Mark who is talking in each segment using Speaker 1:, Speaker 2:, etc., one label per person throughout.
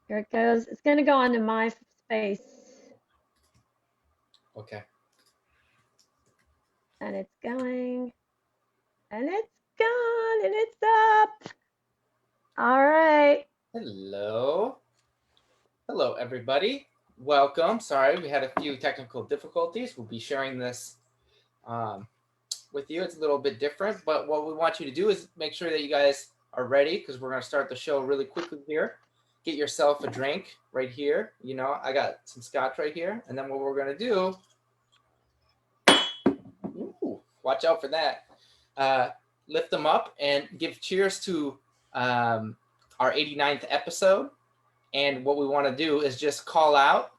Speaker 1: Here it goes. It's going to go onto my space.
Speaker 2: Okay.
Speaker 1: And it's going. And it's gone. And it's up. All right.
Speaker 2: Hello. Hello, everybody. Welcome. Sorry, we had a few technical difficulties. We'll be sharing this with you. It's a little bit different, but what we want you to do is make sure that you guys are ready because we're going to start the show really quickly here. Get yourself a drink right here. You know, I got some scotch right here. And then what we're going to do, watch out for that. Lift them up and give cheers to our 89th episode. And what we want to do is just call out,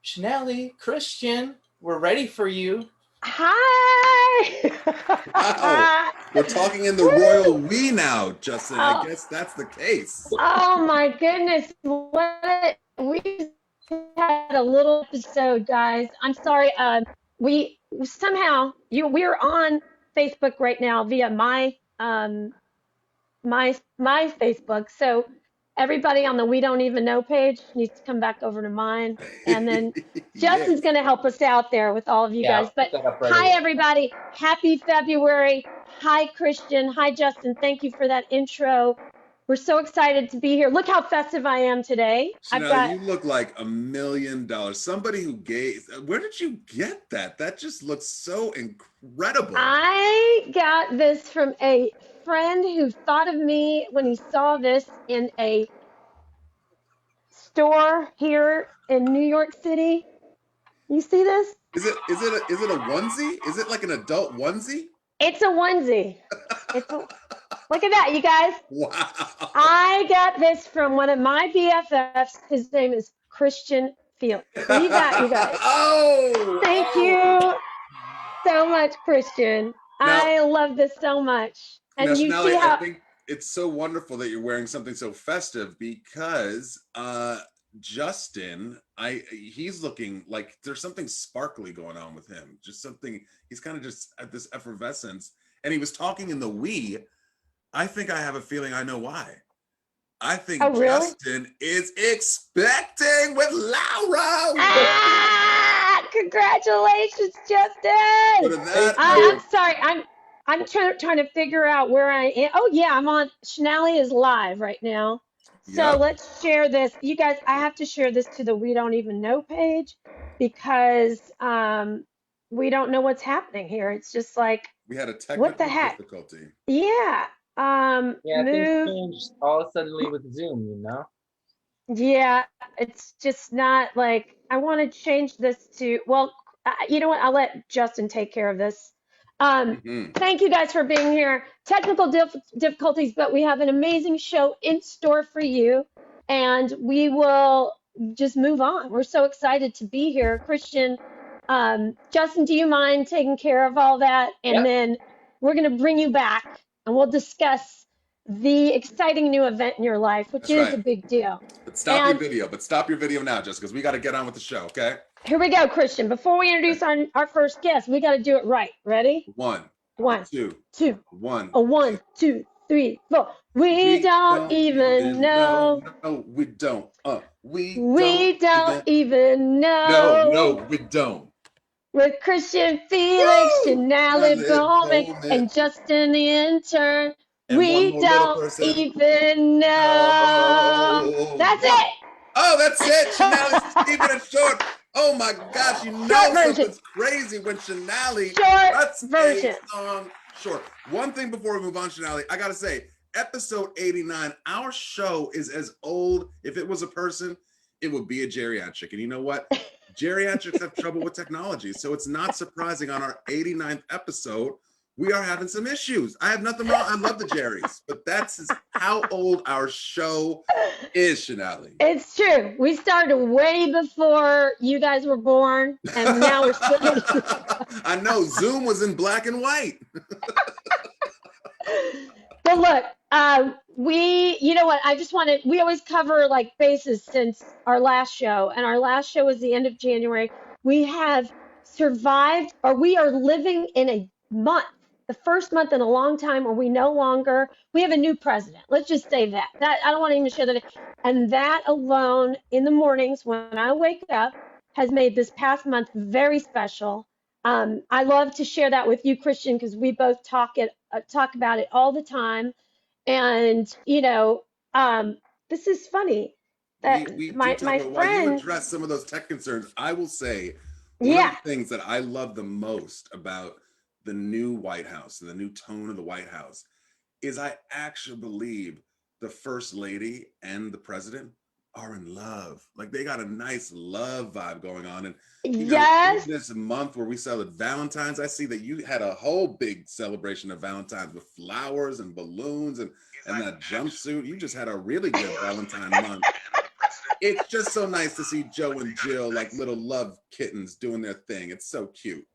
Speaker 2: Shonali, Christian, we're ready for you.
Speaker 1: Hi.
Speaker 3: Wow. We're talking in the royal we now, Justin. I guess that's the case.
Speaker 1: Oh my goodness. We had a little episode, guys. I'm sorry. We somehow we're on Facebook right now via my Facebook. So everybody on the We Don't Even Know page needs to come back over to mine. And then Justin's going to help us out there with all of you guys. But hi, everybody. Happy February. Hi, Christian. Hi, Justin. Thank you for that intro. We're so excited to be here. Look how festive I am today.
Speaker 3: Shonali, you look like $1 million. Somebody who gave, where did you get that? That just looks so incredible.
Speaker 1: I got this from a friend who thought of me when he saw this in a store here in New York City. You see this?
Speaker 3: Is it a onesie? Is it like an adult onesie?
Speaker 1: It's a onesie. Look at that, you guys.
Speaker 3: Wow.
Speaker 1: I got this from one of my BFFs. His name is Christian Felix. See that, you guys?
Speaker 3: Oh!
Speaker 1: Thank you so much, Christian. Now, I love this so much. And you
Speaker 3: Shonali,
Speaker 1: see how...
Speaker 3: I think it's so wonderful that you're wearing something so festive because Justin, he's looking like there's something sparkly going on with him. Just something, he's kind of just at this effervescence. And he was talking in the we. I think I have a feeling I know why. I think Justin is expecting with Laura.
Speaker 1: Congratulations, Justin. I'm sorry. I'm trying to figure out where I am. Oh yeah, I'm on. Shonali is live right now. So let's share this. You guys, I have to share this to the We Don't Even Know page because we don't know what's happening here. It's just like,
Speaker 3: we had a technical
Speaker 1: what the heck?
Speaker 3: difficulty.
Speaker 1: Yeah.
Speaker 2: Things changed all suddenly with Zoom, you know?
Speaker 1: Yeah, it's just not like, I want to change this to, well, you know what? I'll let Justin take care of this. Thank you guys for being here. Technical difficulties, but we have an amazing show in store for you, and we will just move on. We're so excited to be here. Christian, Justin, do you mind taking care of all that? And then we're going to bring you back, and we'll discuss the exciting new event in your life, which is a big deal.
Speaker 3: But stop your video now, just because we got to get on with the show, okay?
Speaker 1: Here we go, Christian. Before we introduce our first guest, we got to do it right. Ready?
Speaker 3: One, two,
Speaker 1: 1, 2, 3, 4. We don't even know.
Speaker 3: No, we don't. We
Speaker 1: don't even know.
Speaker 3: No, we don't.
Speaker 1: With Christian, Felix, Shonali, Bhowmik, and Justin the intern. And we don't even know. That's it.
Speaker 3: Oh, that's it. Shonali's keeping it short. Oh my gosh, you know something's crazy when Shonali cuts a song short. One thing before we move on, Shonali, I gotta say, episode 89, our show is as old. If it was a person, it would be a geriatric. And you know what? Geriatrics have trouble with technology. So it's not surprising on our 89th episode, we are having some issues. I have nothing wrong. I love the Jerrys, but that's how old our show is, Shonali.
Speaker 1: It's true. We started way before you guys were born, and now we're still.
Speaker 3: I know. Zoom was in black and white.
Speaker 1: But look, you know what? we always cover like bases since our last show, and our last show was the end of January. We have survived, or we are living in a month the first month in a long time where we have a new president. Let's just say that. I don't want to even share that. And that alone in the mornings when I wake up has made this past month very special. I love to share that with you, Christian, because we both talk about it all the time. And this is funny that
Speaker 3: we
Speaker 1: my
Speaker 3: do talk about while you
Speaker 1: friend.
Speaker 3: address some of those tech concerns. I will say one of the things that I love the most about the new White House and the new tone of the White House is I actually believe the First Lady and the President are in love. Like they got a nice love vibe going on. And
Speaker 1: yes,
Speaker 3: this month where we celebrate Valentine's, I see that you had a whole big celebration of Valentine's with flowers and balloons and that jumpsuit. You just had a really good Valentine month. It's just so nice to see Joe and Jill like little love kittens doing their thing. It's so cute.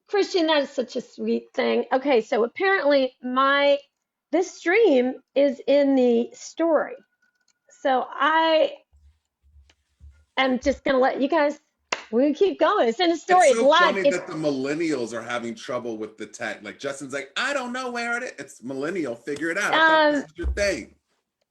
Speaker 1: Christian, that is such a sweet thing. Okay, so apparently this stream is in the story. So I am just gonna let you guys. We keep going. It's in the story.
Speaker 3: It's so
Speaker 1: live.
Speaker 3: funny that the millennials are having trouble with the tech. Like Justin's like, I don't know where it is. It's millennial. Figure it out. I thought this is your thing.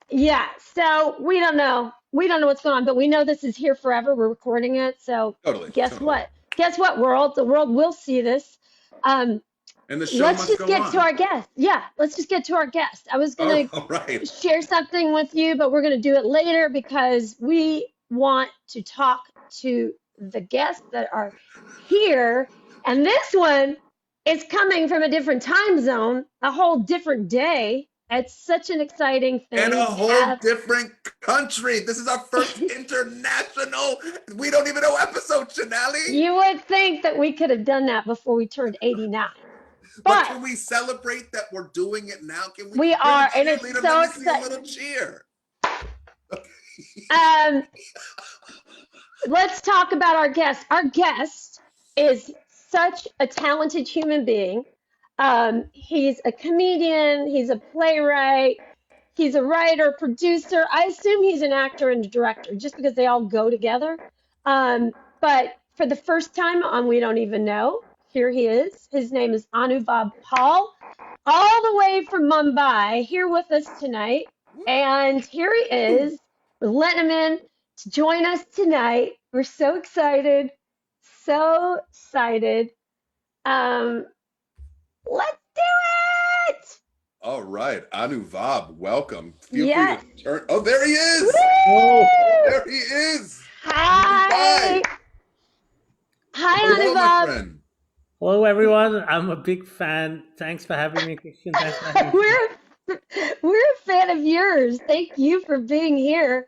Speaker 1: Yeah. So we don't know. We don't know what's going on, but we know this is here forever. We're recording it. So guess what? Guess what, world? The world will see this.
Speaker 3: And the show
Speaker 1: let's
Speaker 3: must
Speaker 1: just
Speaker 3: go
Speaker 1: get
Speaker 3: on.
Speaker 1: to our guest. Yeah, let's just get to our guest. I was going to share something with you, but we're going to do it later because we want to talk to the guests that are here. And this one is coming from a different time zone, a whole different day. It's such an exciting thing.
Speaker 3: And a whole different country. This is our first international, we don't even know episode, Shonali.
Speaker 1: You would think that we could have done that before we turned 89.
Speaker 3: But can we celebrate that we're doing it now? Can we
Speaker 1: are, and it's so exciting.
Speaker 3: A little cheer.
Speaker 1: Let's talk about our guest. Our guest is such a talented human being. He's a comedian, he's a playwright, he's a writer, producer. I assume he's an actor and a director just because they all go together. But for the first time on We Don't Even Know, here he is. His name is Anuvab Pal, all the way from Mumbai, here with us tonight. And here he is. We're letting him in to join us tonight. We're so excited. So excited. Let's do it!
Speaker 3: All right, Anuvab, welcome. Feel
Speaker 1: yes.
Speaker 3: free to turn. Oh, there he is!
Speaker 1: Woo!
Speaker 3: Oh, there he is!
Speaker 1: Hi! Hi,
Speaker 3: hello,
Speaker 1: Anuvab.
Speaker 3: my friend.
Speaker 4: Hello, everyone. I'm a big fan. Thanks for having me, Christian. Thanks for having me.
Speaker 1: We're a fan of yours. Thank you for being here.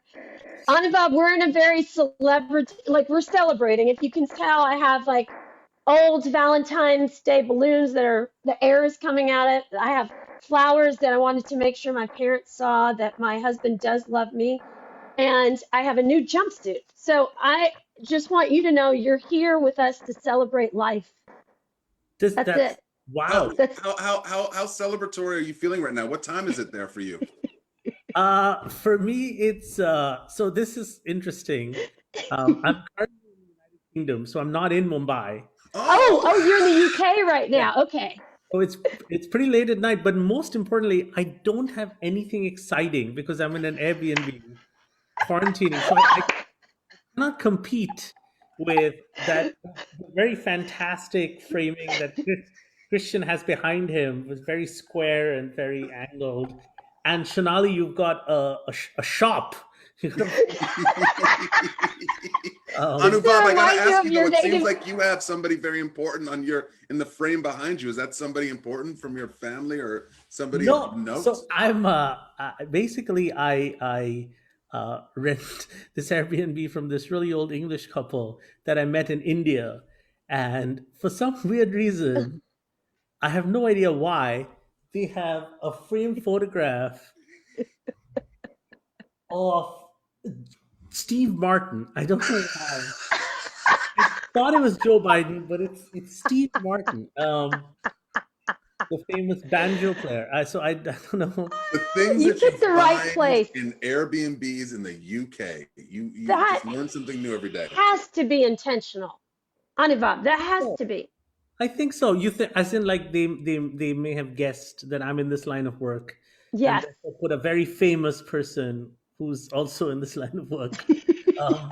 Speaker 1: Anuvab, we're in a very celebrity, we're celebrating. If you can tell, I have old Valentine's Day balloons the air is coming at it. I have flowers that I wanted to make sure my parents saw that my husband does love me. And I have a new jumpsuit. So I just want you to know you're here with us to celebrate life. That's it.
Speaker 3: Wow. How celebratory are you feeling right now? What time is it there for you?
Speaker 4: For me, it's so this is interesting. I'm currently in the United Kingdom, so I'm not in Mumbai.
Speaker 1: Oh, you're in the UK right now. Yeah. Okay.
Speaker 4: So it's pretty late at night, but most importantly, I don't have anything exciting because I'm in an Airbnb quarantining, so I cannot compete with that very fantastic framing that Christian has behind him. It was very square and very angled. And Shonali, you've got a shop.
Speaker 3: Anuvab, I gotta ask you though, it seems like you have somebody very important in the frame behind you. Is that somebody important from your family or somebody of note?
Speaker 4: So I'm basically I rent this Airbnb from this really old English couple that I met in India, and for some weird reason, I have no idea why, they have a framed photograph of Steve Martin. I don't know why. I thought it was Joe Biden, but it's Steve Martin, the famous banjo player. So I don't know.
Speaker 3: The things
Speaker 1: you
Speaker 3: that
Speaker 1: picked the right place
Speaker 3: in Airbnbs in the UK. You just learn something new every day.
Speaker 1: Has to be intentional, Anuvab. That has to be.
Speaker 4: I think so. You think, as in, like they may have guessed that I'm in this line of work, and
Speaker 1: Yes.
Speaker 4: therefore put a very famous person who's also in this line of work. Um,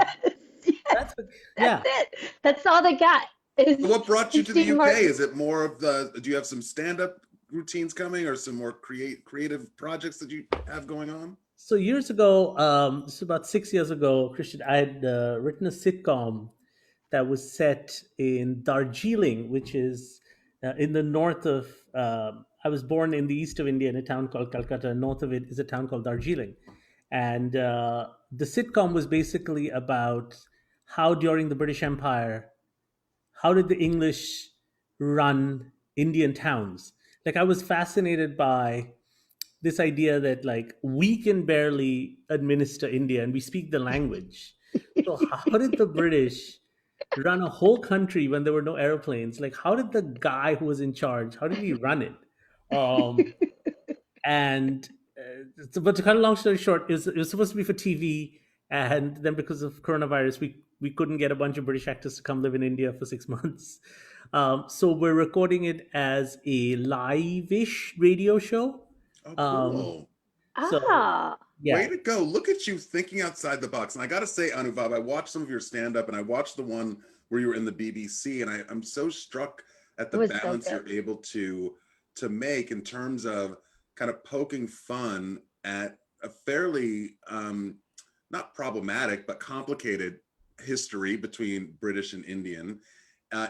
Speaker 1: Yes,
Speaker 4: that's
Speaker 1: that's
Speaker 4: yeah.
Speaker 1: it. That's all they got.
Speaker 3: So what brought you to the
Speaker 1: Steve
Speaker 3: UK?
Speaker 1: Martin.
Speaker 3: Is it more of the? Do you have some stand-up routines coming, or some more creative projects that you have going on?
Speaker 4: So years ago, this is about 6 years ago, Christian, I had written a sitcom that was set in Darjeeling, which is in the north of. I was born in the east of India in a town called Calcutta. North of it is a town called Darjeeling, and the sitcom was basically about how during the British Empire, how did the English run Indian towns. Like I was fascinated by this idea that like we can barely administer India and we speak the language. So how did the British run a whole country when there were no airplanes? Like how did the guy who was in charge, how did he run it? Um, and but to cut a long story short, it was supposed to be for TV, and then because of coronavirus, we couldn't get a bunch of British actors to come live in India for 6 months. So we're recording it as a live-ish radio show.
Speaker 3: Oh,
Speaker 4: Um,
Speaker 3: cool.
Speaker 4: so
Speaker 1: Ah.
Speaker 4: yeah,
Speaker 3: Way to go. Look at you thinking outside the box. And I got to say, Anuvab, I watched some of your stand-up, and I watched the one where you were in the BBC, and I'm so struck at the
Speaker 1: It was so
Speaker 3: balance
Speaker 1: good.
Speaker 3: you're able to make in terms of kind of poking fun at a fairly not problematic but complicated history between British and Indian,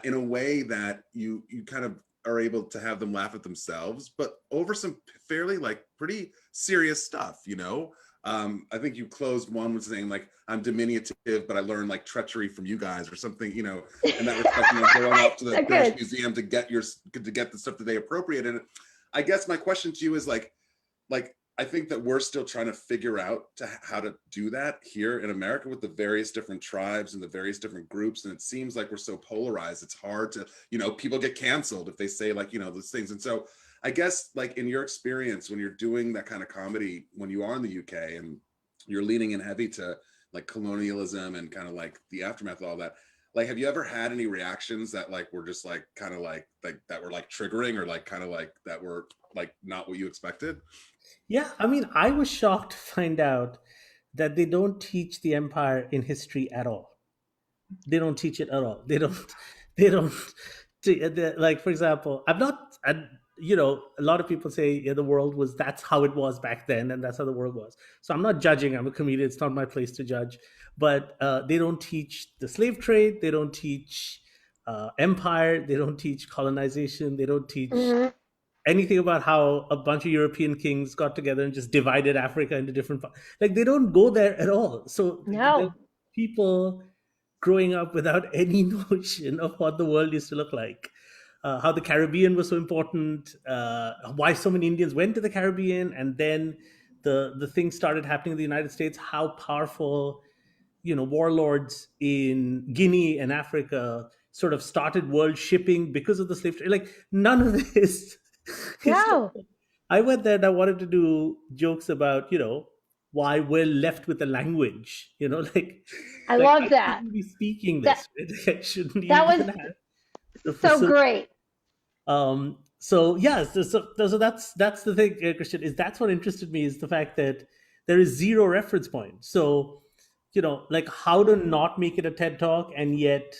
Speaker 3: in a way that you kind of are able to have them laugh at themselves, but over some fairly like pretty serious stuff, you know. I think you closed one with saying like, I'm diminutive, but I learned like treachery from you guys or something, you know, and that respect, you know, going off to the British Museum to get the stuff that they appropriated. And I guess my question to you is like I think that we're still trying to figure out how to do that here in America with the various different tribes and the various different groups. And it seems like we're so polarized. It's hard to, you know, people get canceled if they say like, you know, those things. And so I guess like in your experience, when you're doing that kind of comedy, when you are in the UK and you're leaning in heavy to like colonialism and kind of like the aftermath of all that, like, have you ever had any reactions that like were just like kind of like that were like triggering or like kind of like that were like not what you expected?
Speaker 4: yeah. I mean, I was shocked to find out that they don't teach the empire in history at all. They don't teach it at all. They don't. They don't. Like for example, I'm not. You know, a lot of people say yeah, the world was that's how it was back then, and that's how the world was. So I'm not judging. I'm a comedian. It's not my place to judge. But they don't teach the slave trade. They don't teach empire. They don't teach colonization. They don't teach anything about how a bunch of European kings got together and just divided Africa into different parts. Like they don't go there at all. So
Speaker 1: No.
Speaker 4: people growing up without any notion of what the world used to look like, how the Caribbean was so important, why so many Indians went to the Caribbean, and then the things started happening in the United States, how powerful, you know, warlords in Guinea and Africa sort of started world shipping because of the slave trade. Like none of this.
Speaker 1: No.
Speaker 4: I went there and I wanted to do jokes about, you know, why we're left with a language, you know, like
Speaker 1: I love that.
Speaker 4: I shouldn't be speaking this. Right? I shouldn't even
Speaker 1: That was
Speaker 4: have the
Speaker 1: so
Speaker 4: facility.
Speaker 1: great.
Speaker 4: So yeah, so that's the thing, Christian, is that's what interested me is the fact that there is zero reference point. So, you know, like how to not make it a TED talk and yet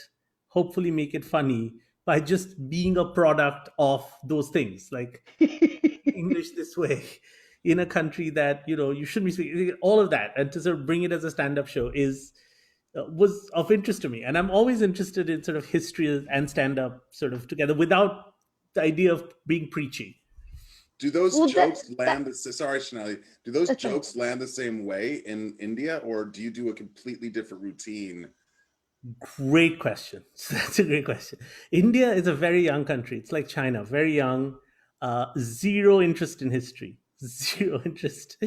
Speaker 4: hopefully make it funny by just being a product of those things, like English this way in a country that, you know, you shouldn't be speaking, all of that, and to sort of bring it as a stand-up show is was of interest to me. And I'm always interested in sort of history and stand-up sort of together without the idea of being preachy.
Speaker 3: Do those jokes land sorry, Shonali, do those jokes land the same way in India, or do you do a completely different routine?
Speaker 4: Great question. That's a great question. India is a very young country. It's like China, very young, zero interest in history, zero interest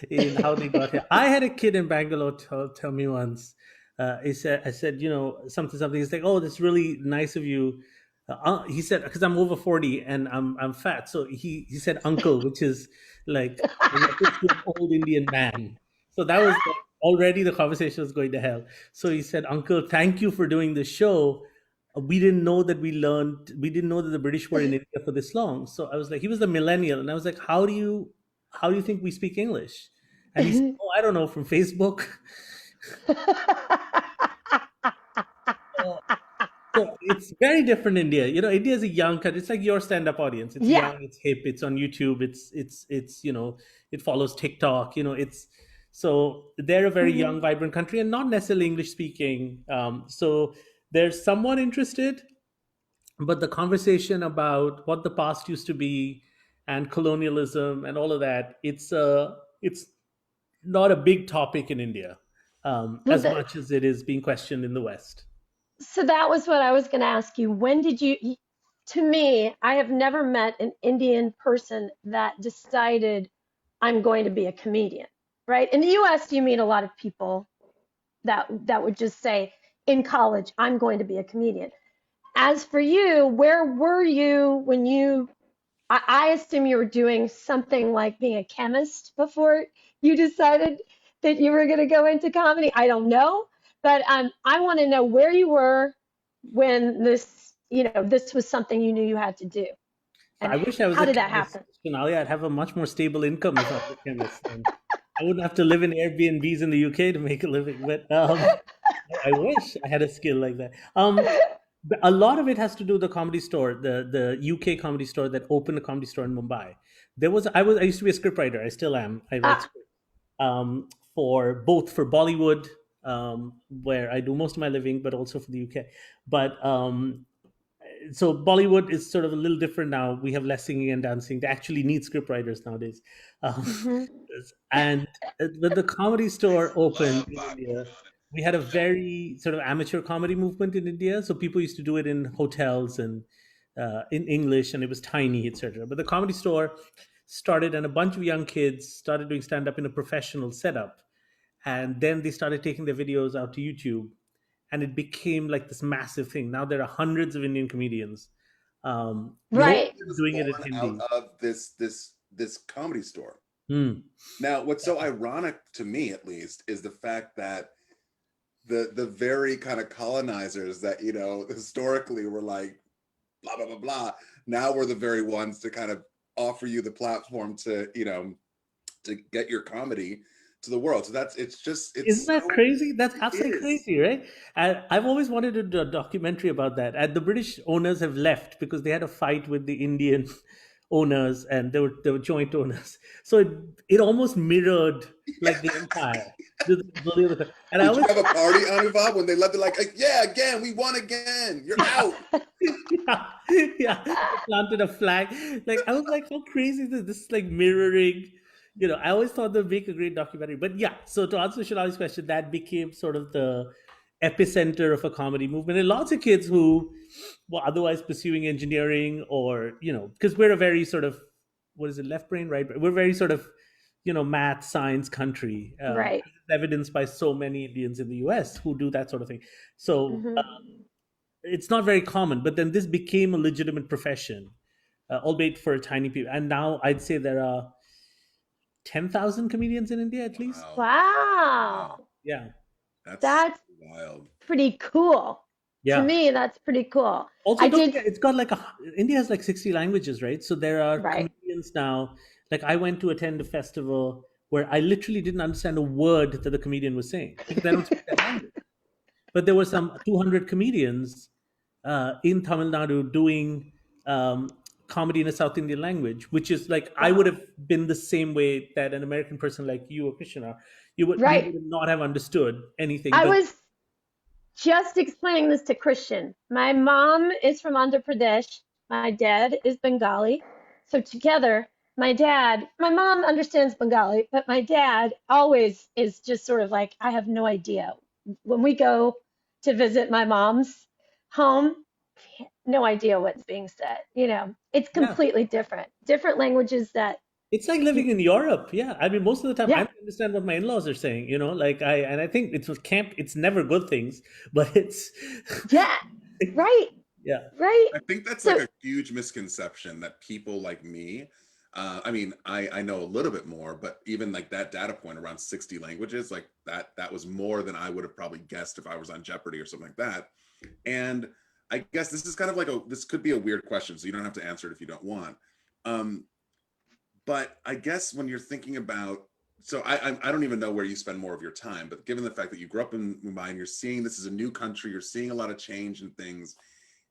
Speaker 4: in how they got here. I had a kid in Bangalore tell me once, I said, you know, something. He's like, oh, that's really nice of you. He said, because I'm over 40 and I'm fat. So he said uncle, which is like an old Indian man. So that was already the conversation was going to hell. So he said, uncle, thank you for doing the show. we didn't know that we didn't know that the British were in India for this long. So I was like, he was the millennial, and I was like, how do you think we speak English? And he said, oh, I don't know, from Facebook. So it's very different India. You know, India is a young country. It's like your stand-up audience. It's
Speaker 1: Yeah.
Speaker 4: young, it's hip, it's on YouTube, it's you know, it follows TikTok, you know, it's so they're a very young, vibrant country and not necessarily English speaking. So they're somewhat interested, but the conversation about what the past used to be and colonialism and all of that, it's not a big topic in India,
Speaker 1: Well,
Speaker 4: as much as it is being questioned in the West.
Speaker 1: so that was what I was going to ask you. When did you, to me, I have never met an Indian person that decided I'm going to be a comedian, right? In the US, you meet a lot of people that would just say in college, I'm going to be a comedian. As for you, where were you when I assume you were doing something like being a chemist before you decided that you were going to go into comedy. I don't know, but I want to know where you were when this was something you knew you had to do,
Speaker 4: So
Speaker 1: and
Speaker 4: I wish I was
Speaker 1: how
Speaker 4: a
Speaker 1: did that
Speaker 4: chemist,
Speaker 1: happen?
Speaker 4: Shonali. I'd have a much more stable income if I was a chemist. And I wouldn't have to live in Airbnbs in the UK to make a living. But I wish I had a skill like that. But a lot of it has to do with the comedy store, the UK comedy store that opened a comedy store in Mumbai. I used to be a scriptwriter. I still am. I write
Speaker 1: Ah,
Speaker 4: scripts for Bollywood, where I do most of my living, but also for the UK. But so Bollywood is sort of a little different now. We have less singing and dancing. They actually need scriptwriters nowadays. Um,
Speaker 1: mhm.
Speaker 4: and when the comedy store opened
Speaker 3: Love
Speaker 4: in India,
Speaker 3: Bollywood.
Speaker 4: we had a very sort of amateur comedy movement in India. So people used to do it in hotels and in English, and it was tiny, etc. But the comedy store started, and a bunch of young kids started doing stand up in a professional setup, and then they started taking their videos out to YouTube, and it became like this massive thing. Now there are hundreds of Indian comedians, most
Speaker 1: Right.
Speaker 3: It was
Speaker 4: doing it in
Speaker 3: born out
Speaker 4: Hindi.
Speaker 3: of this comedy store.
Speaker 4: Hmm.
Speaker 3: Now, what's so ironic to me, at least, is the fact that the very kind of colonizers that historically were like blah blah blah blah. Now we're the very ones to kind of offer you the platform to to get your comedy to the world. So
Speaker 4: Isn't
Speaker 3: it's
Speaker 4: that
Speaker 3: so
Speaker 4: crazy? That's
Speaker 3: it
Speaker 4: absolutely
Speaker 3: is.
Speaker 4: crazy, right? And I've always wanted to do a documentary about that. And the British owners have left because they had a fight with the Indian owners, and they were joint owners. So it almost mirrored like the empire. And I
Speaker 3: Did you
Speaker 4: always
Speaker 3: have a party, Anuvab, when they left it like, yeah, again, we won again. You're out.
Speaker 4: yeah, yeah, they planted a flag. Like I was like, how crazy is this? This is like mirroring. You know, I always thought they'd make a great documentary. But yeah, so to answer Shalali's question, that became sort of the epicenter of a comedy movement. And lots of kids who were otherwise pursuing engineering, or because we're a very sort of, what is it, left brain, right brain? We're very sort of math science country,
Speaker 1: Right.
Speaker 4: evidenced by so many Indians in the US who do that sort of thing. So
Speaker 1: Hmm.
Speaker 4: it's not very common, but then this became a legitimate profession, albeit for tiny people. And now I'd say there are 10,000 comedians in India at least.
Speaker 3: Wow. Wow.
Speaker 1: Wow.
Speaker 4: Yeah,
Speaker 3: That's
Speaker 1: That's
Speaker 3: wild.
Speaker 1: pretty cool. To
Speaker 4: yeah.
Speaker 1: me, that's pretty cool.
Speaker 4: Also,
Speaker 1: I
Speaker 4: don't
Speaker 1: did,
Speaker 4: forget, it's got like India has like 60 languages, right? So there are
Speaker 1: right.
Speaker 4: comedians now. Like I went to attend a festival where I literally didn't understand a word that the comedian was saying because I don't speak that language. But there were some 200 comedians in Tamil Nadu doing comedy in a South Indian language, which is like I would
Speaker 1: Wow.
Speaker 4: have been the same way that an American person like you or Christian are. We
Speaker 1: Right.
Speaker 4: would not have understood anything.
Speaker 1: I
Speaker 4: But
Speaker 1: was just explaining this to Christian. My mom is from Andhra Pradesh. My dad is Bengali. So together, my mom understands Bengali, but my dad always is just sort of like, I have no idea. When we go to visit my mom's home, no idea what's being said. It's
Speaker 4: yeah,
Speaker 1: completely different. Different languages that
Speaker 4: it's like
Speaker 1: you,
Speaker 4: living in Europe. Yeah, I mean, most of the time I
Speaker 1: yeah,
Speaker 4: don't understand what my in-laws are saying. Like I think it's with camp. It's never good things, but it's
Speaker 1: yeah, right,
Speaker 4: yeah,
Speaker 1: right.
Speaker 3: I think that's like
Speaker 1: So,
Speaker 3: a huge misconception that people like me, I mean, I know a little bit more, but even like that data point around 60 languages, like that was more than I would have probably guessed if I was on Jeopardy or something like that. And I guess this is kind of like this could be a weird question, so you don't have to answer it if you don't want. But I guess when you're thinking about, so I don't even know where you spend more of your time, but given the fact that you grew up in Mumbai and you're seeing this is a new country, you're seeing a lot of change and things,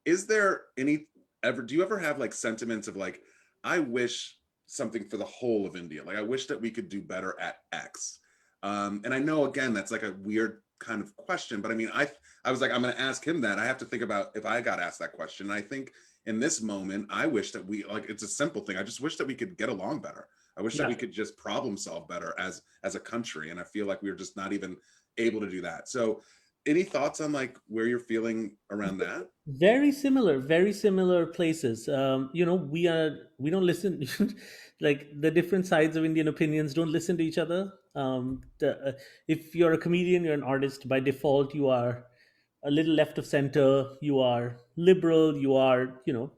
Speaker 3: is there do you ever have like sentiments of like, I wish something for the whole of India, like I wish that we could do better at X? And I know, again, that's like a weird kind of question, but I mean, I was like, I'm going to ask him that. I have to think about if I got asked that question. And I think in this moment, I wish that we, like, it's a simple thing. I just wish that we could get along better. I wish that we could just problem solve better as a country. And I feel like we're just not even able to do that. So any thoughts on like where you're feeling around that?
Speaker 4: Very similar places. You know, we don't listen, like the different sides of Indian opinions don't listen to each other. If you're a comedian, you're an artist, by default, you are a little left of center, you are liberal, you are, you know,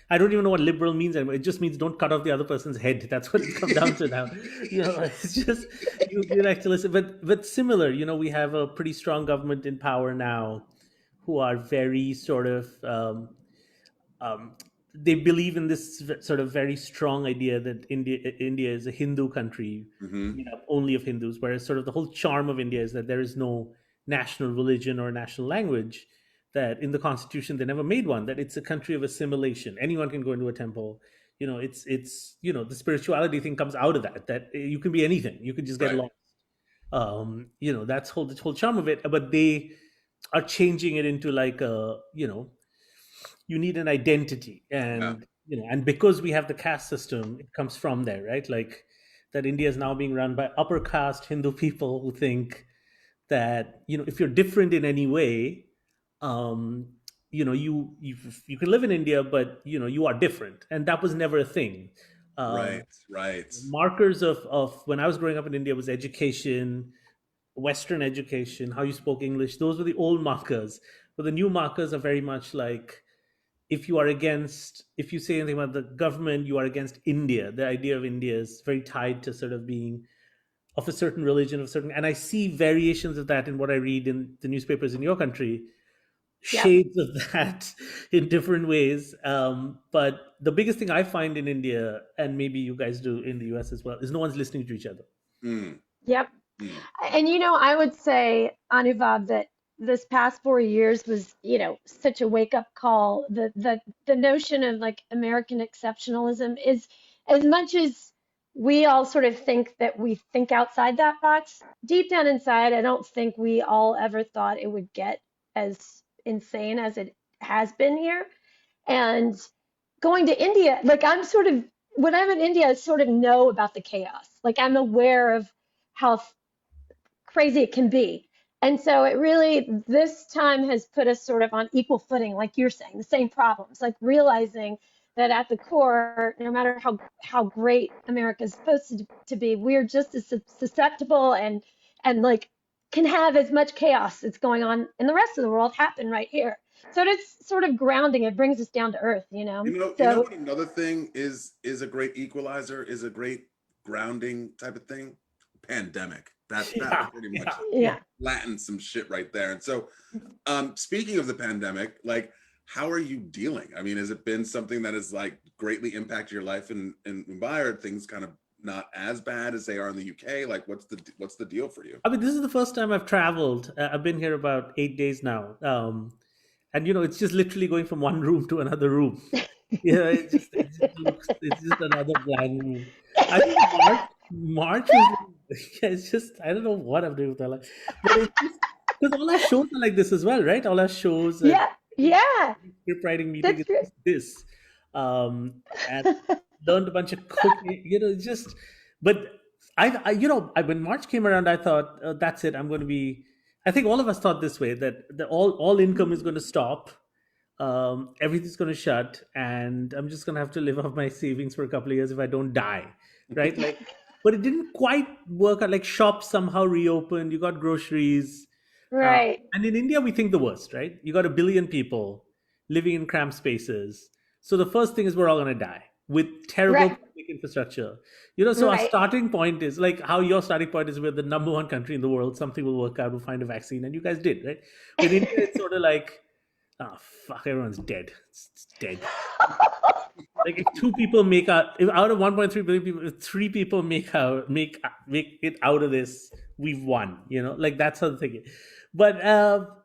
Speaker 4: I don't even know what liberal means anymore. It just means don't cut off the other person's head. That's what it's come down to now. You know, it's just you like to listen. But similar, you know, we have a pretty strong government in power now, who are very sort of they believe in this sort of very strong idea that India is a Hindu country, made up only of Hindus, whereas sort of the whole charm of India is that there is no national religion or national language, that in the constitution they never made one, that it's a country of assimilation. Anyone can go into a temple. You know, it's you know, the spirituality thing comes out of that you can be anything, you can just get lost. You know, that's the whole charm of it. But they are changing it into like a, you know, you need an identity, and you know, and because we have the caste system, it comes from there, right? Like that India is now being run by upper caste Hindu people who think that, you know, if you're different in any way, you know, you can live in India, but you know, you are different, and that was never a thing.
Speaker 3: Right.
Speaker 4: Markers of when I was growing up in India was education, Western education, how you spoke English. Those were the old markers. But the new markers are very much like, if you say anything about the government, you are against India. The idea of India is very tied to sort of being of a certain religion, and I see variations of that in what I read in the newspapers in your country, shades of that in different ways. But the biggest thing I find in India, and maybe you guys do in the US as well, is no one's listening to each other.
Speaker 1: Yep. And, you know, I would say, Anuvab, that this past 4 years was, you know, such a wake up call. The notion of like American exceptionalism is, as much as we all sort of think that we think outside that box, deep down inside, I don't think we all ever thought it would get as insane as it has been here. And going to India, like I'm sort of, when I'm in India, I sort of know about the chaos. Like I'm aware of how crazy it can be. And so it really, this time has put us sort of on equal footing, like you're saying, the same problems, like realizing that at the core, no matter how great America is supposed to be, we're just as susceptible and like can have as much chaos that's going on in the rest of the world happen right here. So it's sort of grounding. It brings us down to earth, you know.
Speaker 3: You know what another thing is a great equalizer, is a great grounding type of thing? Pandemic. That pretty much flattened some shit right there. And so, speaking of the pandemic, like, how are you dealing? I mean, has it been something that has like greatly impacted your life in Mumbai, or are things kind of not as bad as they are in the UK? Like, what's the deal for you?
Speaker 4: I mean, this is the first time I've traveled. I've been here about 8 days now. And you know, it's just literally going from one room to another room. Yeah, it's just another blank room. I think March was, it's just, I don't know what I'm doing with my life. But it's just, because all our shows are like this as well, right? All our shows. Script writing meeting is this. And learned a bunch of cooking, you know, just, but I you know, when March came around, I thought, that's it. I'm going to be, I think all of us thought this way, that all income is going to stop. Everything's going to shut, and I'm just going to have to live off my savings for a couple of years if I don't die, right? Like, but it didn't quite work out. Like shops somehow reopened. You got groceries,
Speaker 1: right?
Speaker 4: And in India, we think the worst, right? You got 1 billion people living in cramped spaces. So the first thing is we're all going to die with terrible public infrastructure. You know, so our starting point is like how your starting point is, we're the number one country in the world. Something will work out. We'll find a vaccine, and you guys did, right? But in India, it's sort of like, Oh fuck! Everyone's dead. It's dead. Like if two people make out, if out of 1.3 billion people, if three people make it out of this, we've won. Like that's how the thing is. But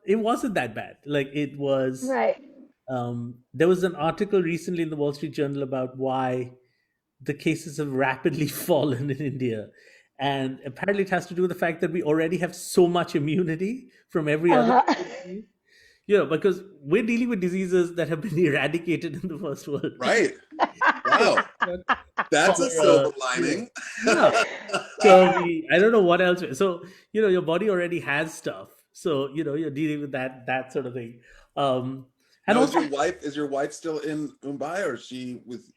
Speaker 4: it wasn't that bad. Like it was.
Speaker 1: Right.
Speaker 4: There was an article recently in the Wall Street Journal about why the cases have rapidly fallen in India. And apparently it has to do with the fact that we already have so much immunity from every other disease. Because we're dealing with diseases that have been eradicated in the first world.
Speaker 3: Right. Wow. That's a silver lining.
Speaker 4: Yeah. So I don't know what else. So, your body already has stuff. So, you're dealing with that sort of thing. And
Speaker 3: now,
Speaker 4: also,
Speaker 3: is your wife still in Mumbai, or she was?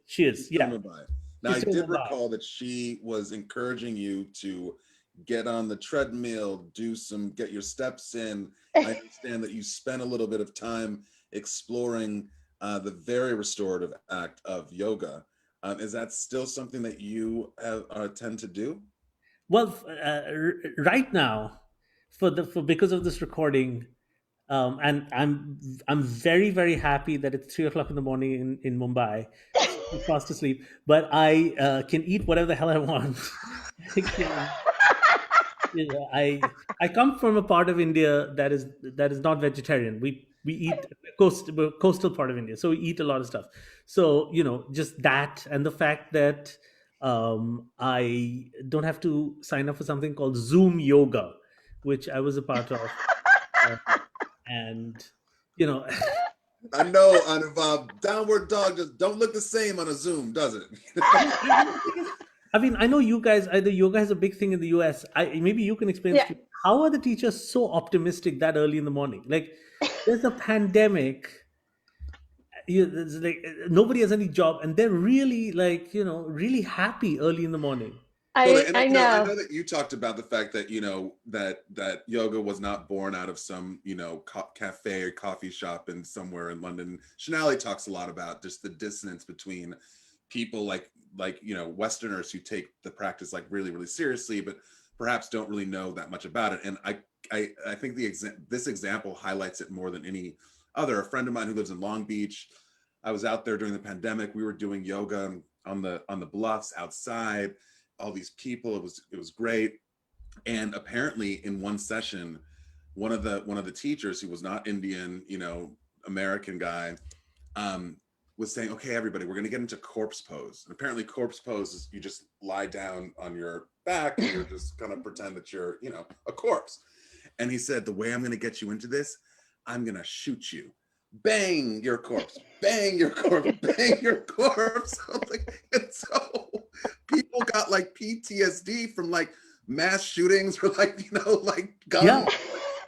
Speaker 4: She is. Yeah.
Speaker 3: Mumbai. Now, I did recall that she was encouraging you to get on the treadmill, get your steps in. I understand that you spent a little bit of time exploring the very restorative act of yoga. Is that still something that you tend to do?
Speaker 4: Well, right now, because of this recording, and I'm very, very happy that it's 3 o'clock in the morning in Mumbai. I'm fast asleep, but I can eat whatever the hell I want. I come from a part of India that is not vegetarian. We eat coastal part of India, so we eat a lot of stuff. So just that, and the fact that I don't have to sign up for something called Zoom yoga, which I was a part of. And
Speaker 3: I know, Anuvab, downward dog just don't look the same on a Zoom, does it?
Speaker 4: I mean, I know you guys, either yoga is a big thing in the US. Maybe you can explain to me, how are the teachers so optimistic that early in the morning? Like, there's a pandemic, like, nobody has any job, and they're really really happy early in the morning.
Speaker 1: I know.
Speaker 3: I know that you talked about the fact that that yoga was not born out of some cafe or coffee shop somewhere in London. Shonali talks a lot about just the dissonance between people like Westerners who take the practice like really, really seriously, but perhaps don't really know that much about it. And I think this example highlights it more than any other. A friend of mine who lives in Long Beach, I was out there during the pandemic. We were doing yoga on the bluffs outside. All these people, it was great. And apparently in one session, one of the teachers, who was not Indian, American guy, was saying, okay, everybody, we're going to get into corpse pose. And apparently corpse pose is you just lie down on your back and you're just kind of pretend that you're, a corpse. And he said, the way I'm going to get you into this, I'm going to shoot you. Bang, your corpse. Bang, your corpse. Bang, your corpse. And so people got like PTSD from like mass shootings or guns.
Speaker 4: Yeah.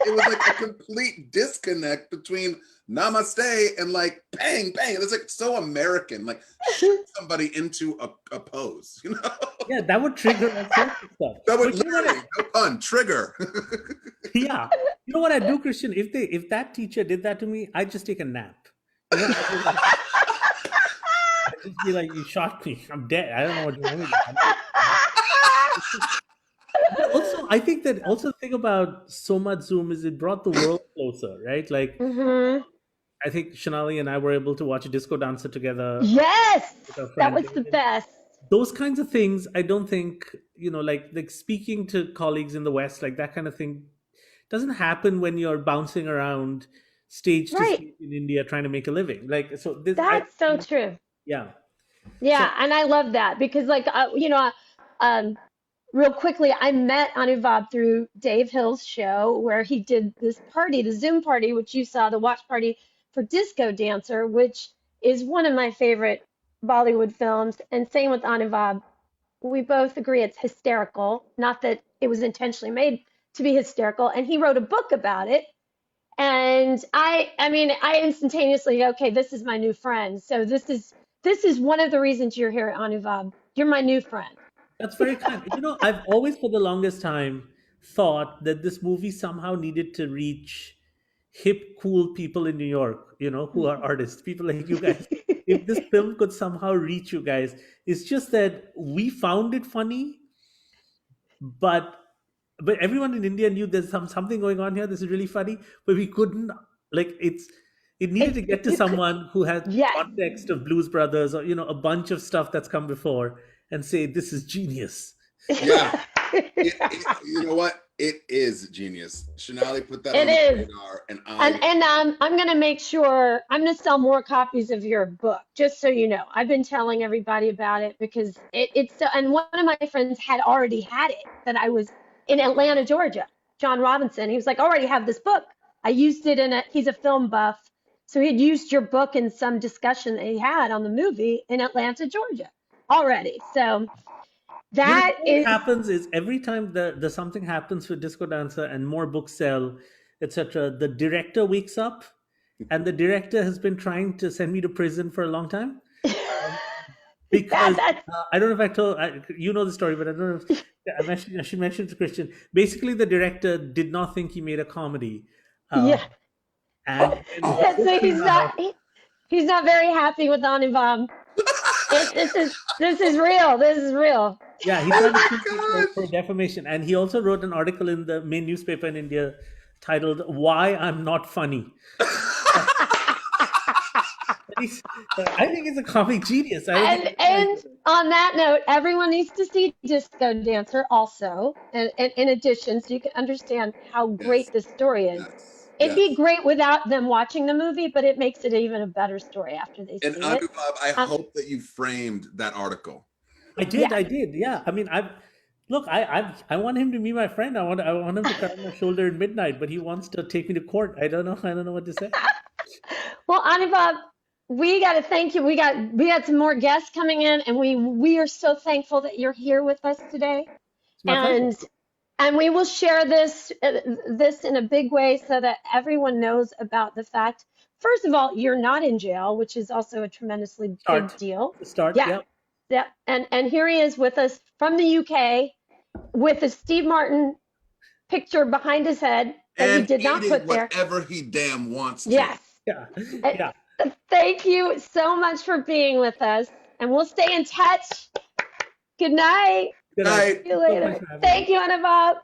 Speaker 3: It was like a complete disconnect between namaste and like bang, bang. It's like so American, like shoot somebody into a pose,
Speaker 4: Yeah, that would trigger all sorts of stuff.
Speaker 3: That would literally, no pun, trigger.
Speaker 4: Yeah. You know what I do, Christian? If that teacher did that to me, I'd just take a nap. I'd just be like, you shot me. I'm dead. I don't know what you're doing. Also, I think that the thing about so much Zoom is it brought the world closer, right? Like, I think Shonali and I were able to watch a disco dancer together.
Speaker 1: Yes, that was the best.
Speaker 4: Those kinds of things, I don't think, like speaking to colleagues in the West, like that kind of thing doesn't happen when you're bouncing around stage to stage in India trying to make a living. Like, so
Speaker 1: that's so true.
Speaker 4: Yeah.
Speaker 1: Yeah, and I love that because, like, real quickly, I met Anuvab through Dave Hill's show where he did this party, the Zoom party, which you saw, the watch party for Disco Dancer, which is one of my favorite Bollywood films. And same with Anuvab. We both agree it's hysterical, not that it was intentionally made to be hysterical. And he wrote a book about it. And I instantaneously, okay, this is my new friend. So this is one of the reasons you're here, Anuvab. You're my new friend.
Speaker 4: That's very kind. I've always, for the longest time, thought that this movie somehow needed to reach hip, cool people in New York, who are artists, people like you guys. If this film could somehow reach you guys, it's just that we found it funny, but everyone in India knew there's something going on here. This is really funny, but we couldn't, like, it's It needed to get to someone who had
Speaker 1: Yes.
Speaker 4: context of Blues Brothers or, a bunch of stuff that's come before and say, this is genius.
Speaker 3: Yeah. You know what? It is genius. Shonali put that on the radar, and
Speaker 1: I'm gonna make sure I'm gonna sell more copies of your book, just so you know. I've been telling everybody about it because it's so, and one of my friends had already had it that I was in Atlanta, Georgia. John Robinson. He was like, I already have this book. I used it he's a film buff. So he'd used your book in some discussion that he had on the movie in Atlanta, Georgia already. So
Speaker 4: What happens is every time the something happens with Disco Dancer and more books sell, etc., the director wakes up, and the director has been trying to send me to prison for a long time. Because I don't know if I told you know the story, but I don't know if I should mention to Christian. Basically, the director did not think he made a comedy.
Speaker 1: And so he's not very happy with Anuvab. This is real. This is real.
Speaker 4: Yeah, he tried to sue for defamation, and he also wrote an article in the main newspaper in India titled "Why I'm Not Funny." I think he's a comic genius.
Speaker 1: And on that note, everyone needs to see Disco Dancer also, and in addition, so you can understand how great this story is. It'd be great without them watching the movie, but it makes it even a better story after they see it.
Speaker 3: And Anuvab, I hope that you framed that article.
Speaker 4: I did. Yeah. I mean, I want him to be my friend. I want him to cut on my shoulder at midnight, but he wants to take me to court. I don't know what to say.
Speaker 1: Well, Anuvab, we got to thank you. We got some more guests coming in, and we are so thankful that you're here with us today. And we will share this in a big way so that everyone knows about the fact. First of all, you're not in jail, which is also a tremendously big deal. Yeah. And here he is with us from the UK with a Steve Martin picture behind his head that he did not put there.
Speaker 3: Whatever he damn wants to.
Speaker 1: Yes.
Speaker 4: Yeah.
Speaker 1: Thank you so much for being with us, and we'll stay in touch. Good night.
Speaker 3: Good night.
Speaker 1: See you later. Thank you, Anuvab.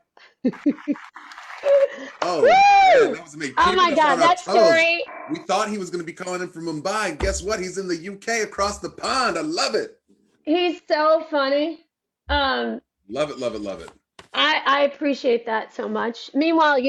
Speaker 3: That was me.
Speaker 1: Oh my God, that story.
Speaker 3: We thought he was going to be calling in from Mumbai, and guess what? He's in the UK across the pond. I love it.
Speaker 1: He's so funny.
Speaker 3: Love it.
Speaker 1: I appreciate that so much. Meanwhile,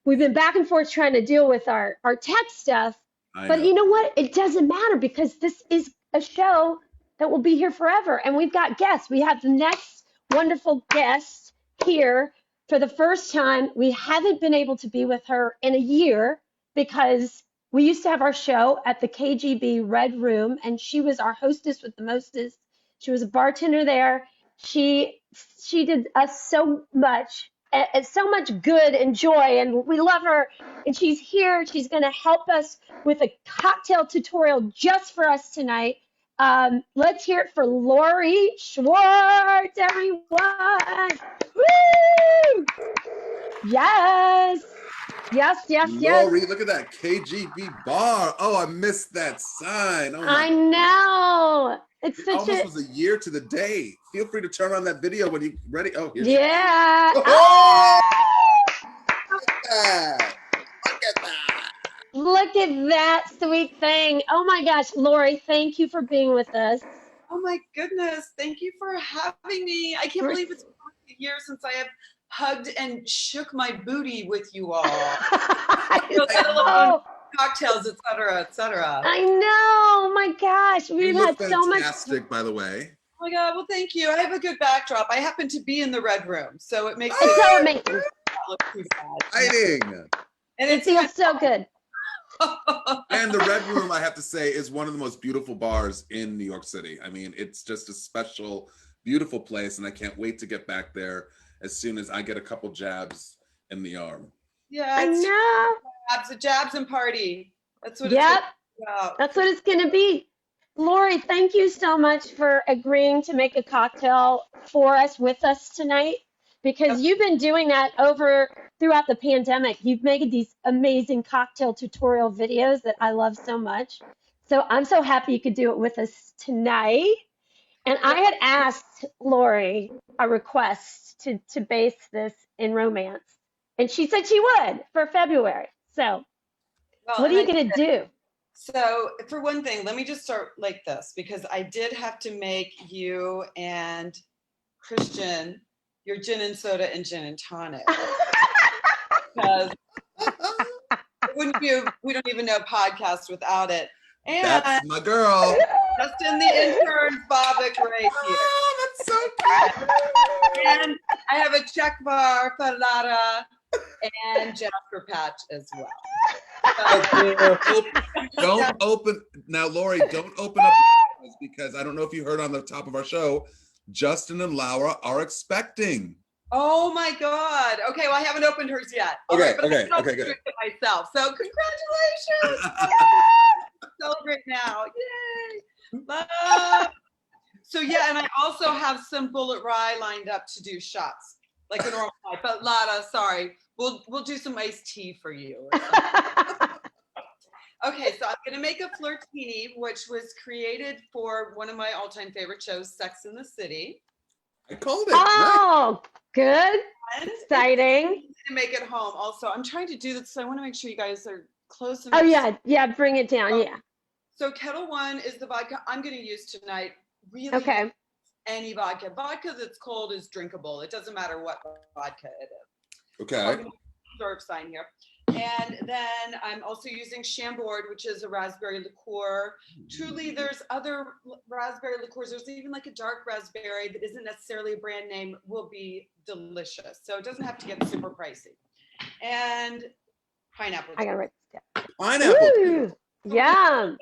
Speaker 1: we've been back and forth trying to deal with our tech stuff. But you know what? It doesn't matter because this is a show that will be here forever. And we've got guests. We have the next wonderful guest here for the first time. We haven't been able to be with her in a year because we used to have our show at the KGB Red Room, and she was our hostess with the mostest. She was a bartender there. She did us so much good and joy, and we love her. And she's here. She's going to help us with a cocktail tutorial just for us tonight. Let's hear it for Lori Schwarz, everyone. Woo! Yes.
Speaker 3: Lori, look at that KGB bar. Oh, I missed that sign. Oh,
Speaker 1: I know. It
Speaker 3: almost was a year to the day. Feel free to turn on that video when you're ready. Oh, here
Speaker 1: yeah.
Speaker 3: Oh! Look at that.
Speaker 1: Look at that sweet thing. Oh my gosh, Lori, thank you for being with us.
Speaker 5: Oh my goodness. Thank you for having me. I can't believe it's been a year since I have hugged and shook my booty with you all. Cocktails, etc.
Speaker 1: I know. My gosh, we've had so much.
Speaker 3: Fantastic, by the way.
Speaker 5: Oh my God. Well, thank you. I have a good backdrop. I happen to be in the Red Room, so it makes
Speaker 1: it so amazing.
Speaker 5: Not look too bad.
Speaker 3: Exciting.
Speaker 1: And it feels so good.
Speaker 3: And the Red Room, I have to say, is one of the most beautiful bars in New York City. I mean, it's just a special, beautiful place, and I can't wait to get back there as soon as I get a couple jabs in the arm.
Speaker 5: Yeah,
Speaker 1: I know.
Speaker 5: Jabs and party. That's what
Speaker 1: it's
Speaker 5: about.
Speaker 1: That's what it's going to be. Lori, thank you so much for agreeing to make a cocktail for us with us tonight, because you've been doing that throughout the pandemic. You've made these amazing cocktail tutorial videos that I love so much. So I'm so happy you could do it with us tonight. And I had asked Lori a request to base this in romance, and she said she would for February. So
Speaker 5: Well,
Speaker 1: What are you going to do?
Speaker 5: So for one thing, let me just start like this, because I did have to make you and Christian your gin and soda and gin and tonic. Because we don't even know podcast without it. And
Speaker 3: that's my girl.
Speaker 5: Justin, the intern, Bhowmik right here.
Speaker 3: Oh, that's so cute.
Speaker 5: And I have a check bar for Lara and Jasper Patch as well.
Speaker 3: Don't open now, Lori. Don't open up because I don't know if you heard on the top of our show, Justin and Laura are expecting.
Speaker 5: Oh my God. Okay, well, I haven't opened hers yet.
Speaker 3: Okay,
Speaker 5: Right,
Speaker 3: okay,
Speaker 5: I'll
Speaker 3: good.
Speaker 5: do it myself. So congratulations. Celebrate now. Yay. Love. So yeah, and I also have some bullet rye lined up to do shots, like a normal night. But Lara, sorry, we'll do some iced tea for you. Okay, so I'm gonna make a Flirtini, which was created for one of my all-time favorite shows, Sex and the City.
Speaker 3: I called it.
Speaker 1: Oh, good.
Speaker 5: And
Speaker 1: Exciting.
Speaker 5: to make it home. Also, I'm trying to do this, so I want to make sure you guys are close enough.
Speaker 1: Oh yeah, bring it down. Yeah.
Speaker 5: So Kettle One is the vodka I'm going to use tonight. Really,
Speaker 1: Okay.
Speaker 5: any vodka. Vodka that's cold is drinkable. It doesn't matter what vodka it is.
Speaker 3: Okay.
Speaker 5: So I'm going to serve sign here. And then I'm also using Chambord, which is a raspberry liqueur. Truly, there's other raspberry liqueurs. There's even like a dark raspberry that isn't necessarily a brand name, will be delicious. So it doesn't have to get super pricey. And pineapple.
Speaker 1: I gotta write this down.
Speaker 3: Pineapple.
Speaker 1: Ooh, yum.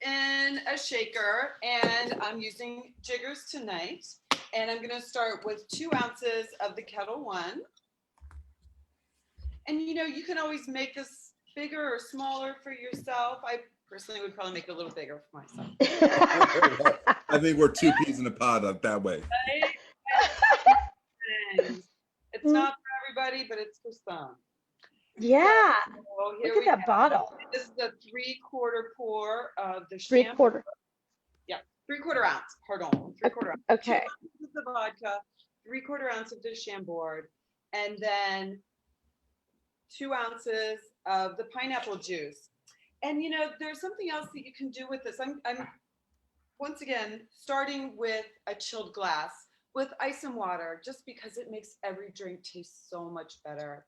Speaker 5: In a shaker, and I'm using jiggers tonight. And I'm going to start with 2 ounces of the Kettle One. And you know, you can always make this bigger or smaller for yourself. I personally would probably make it a little bigger for myself.
Speaker 3: I think we're 2 peas in a pod that way.
Speaker 5: It's not for everybody, but it's for some.
Speaker 1: Yeah.
Speaker 5: So here
Speaker 1: Look at
Speaker 5: we
Speaker 1: that
Speaker 5: go.
Speaker 1: bottle.
Speaker 5: This is a 3/4 pour of the
Speaker 1: 3/4.
Speaker 5: Yeah, 3/4 ounce. Pardon, 3/4 ounce.
Speaker 1: Okay.
Speaker 5: 2 ounces of the vodka, 3/4 ounce of the Chambord, and then 2 ounces of the pineapple juice. And you know, there's something else that you can do with this. I'm once again starting with a chilled glass with ice and water, just because it makes every drink taste so much better.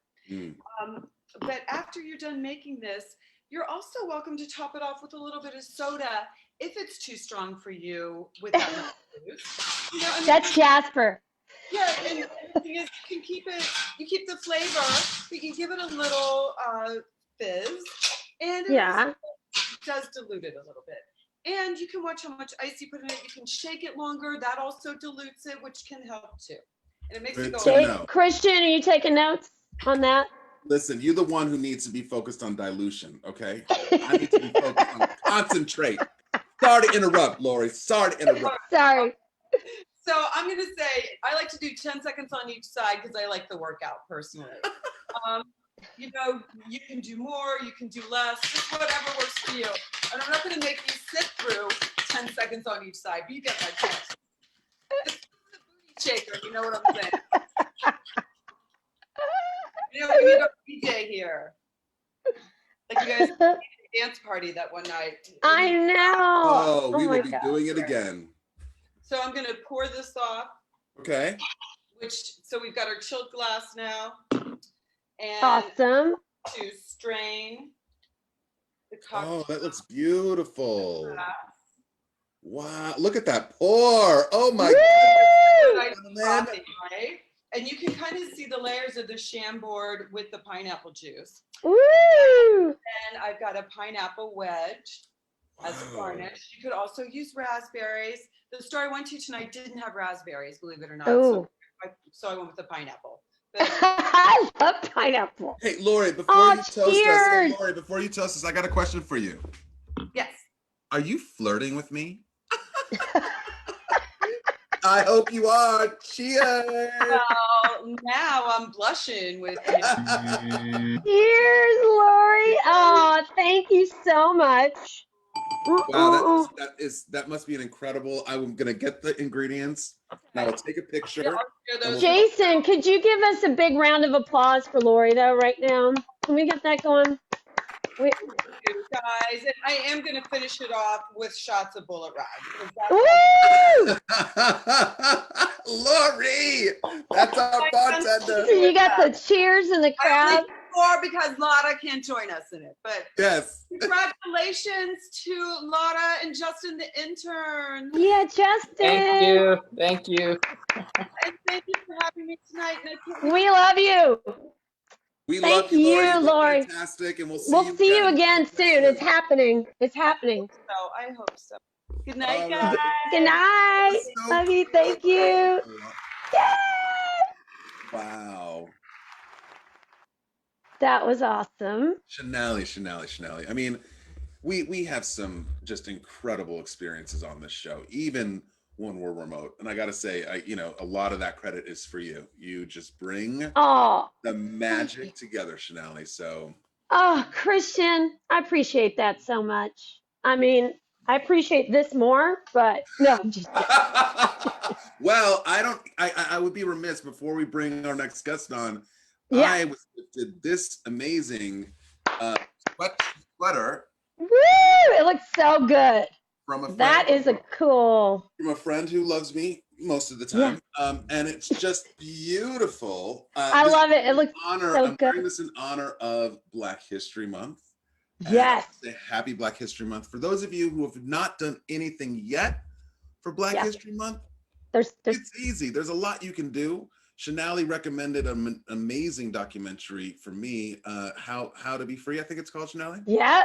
Speaker 5: But after you're done making this, you're also welcome to top it off with a little bit of soda if it's too strong for you with that much juice. You know, I mean,
Speaker 1: That's Jasper.
Speaker 5: yeah, and the thing is, you keep the flavor, but you give it a little fizz, and it does dilute it a little bit. And you can watch how much ice you put in it. You can shake it longer. That also dilutes it, which can help too. And it makes it go.
Speaker 1: Hey, Christian, are you taking notes on that?
Speaker 3: Listen, you're the one who needs to be focused on dilution, okay? I need to be focused on concentrate. Sorry to interrupt, Lori. Sorry to interrupt.
Speaker 1: Sorry.
Speaker 5: So I'm going to say I like to do 10 seconds on each side because I like the workout personally. You know, you can do more, you can do less, just whatever works for you. And I'm not going to make you sit through 10 seconds on each side, but you get my point. It's a booty shaker, you know what I'm saying? You know, we need a DJ here. Like you guys had a dance party that one night.
Speaker 1: I know.
Speaker 3: Oh, we
Speaker 1: my
Speaker 3: will be
Speaker 1: God.
Speaker 3: doing it again.
Speaker 5: So I'm going to pour this off.
Speaker 3: Okay.
Speaker 5: So we've got our chilled glass now. And
Speaker 1: Awesome.
Speaker 5: to strain the cocktail.
Speaker 3: Oh, that looks beautiful. Wow, look at that pour. Oh my
Speaker 5: Nice coffee, right? And you can kind of see the layers of the Chambord with the pineapple juice.
Speaker 1: Woo!
Speaker 5: And I've got a pineapple wedge as a garnish. You could also use raspberries. The store I went to tonight didn't have raspberries, believe it or not.
Speaker 1: Oh.
Speaker 5: So I went with the pineapple. But
Speaker 1: I love pineapple.
Speaker 3: Hey, Lori, before you toast us,
Speaker 1: cheers.
Speaker 3: Lori, before you toast us, I got a question for you.
Speaker 5: yes.
Speaker 3: Are you flirting with me? I hope you are. Cheers.
Speaker 5: Well, now I'm blushing with you.
Speaker 1: Cheers, Lori. Oh, thank you so much.
Speaker 3: Wow, that must be an incredible. I'm gonna get the ingredients. Now I'll take a picture.
Speaker 1: Jason, could you give us a big round of applause for Lori though right now? Can we get that going?
Speaker 5: You guys, and I am going to finish it off with shots of Bullet Ride.
Speaker 1: Woo!
Speaker 3: Lori, that's our bartender.
Speaker 1: So you got the cheers and the crowd.
Speaker 5: More because Lotta can't join us in it, but
Speaker 3: yes.
Speaker 5: Congratulations to Lotta and Justin, the intern.
Speaker 1: Yeah, Justin.
Speaker 2: Thank you.
Speaker 5: And thank you for having me tonight.
Speaker 1: We love you.
Speaker 3: We
Speaker 1: Thank
Speaker 3: love you,
Speaker 1: Lori.
Speaker 3: Fantastic, and we'll
Speaker 1: see you again soon. It's happening. It's happening.
Speaker 5: I hope so. Good night, guys.
Speaker 1: Good night.
Speaker 3: So
Speaker 1: love you. Thank you. Yay!
Speaker 3: Wow.
Speaker 1: That was awesome.
Speaker 3: Shonali. I mean, we have some just incredible experiences on this show, even when we're remote. And I got to say, a lot of that credit is for you. You just bring the magic together, Shonali. So.
Speaker 1: Oh, Christian, I appreciate that so much. I mean, I appreciate this more, but no, I'm just kidding.
Speaker 3: Well, I would be remiss before we bring our next guest on.
Speaker 1: Yeah.
Speaker 3: I was gifted this amazing sweater.
Speaker 1: Woo! It looks so good.
Speaker 3: From a friend.
Speaker 1: That is a cool.
Speaker 3: From a friend who loves me most of the time. Yeah. And it's just beautiful.
Speaker 1: I love it. It looks
Speaker 3: I'm wearing this in honor of Black History Month.
Speaker 1: Yes.
Speaker 3: Happy Black History Month. For those of you who have not done anything yet for Black History Month, it's easy. There's a lot you can do. Shonali recommended an amazing documentary for me, How to Be Free, I think it's called, Shonali.
Speaker 1: Yeah,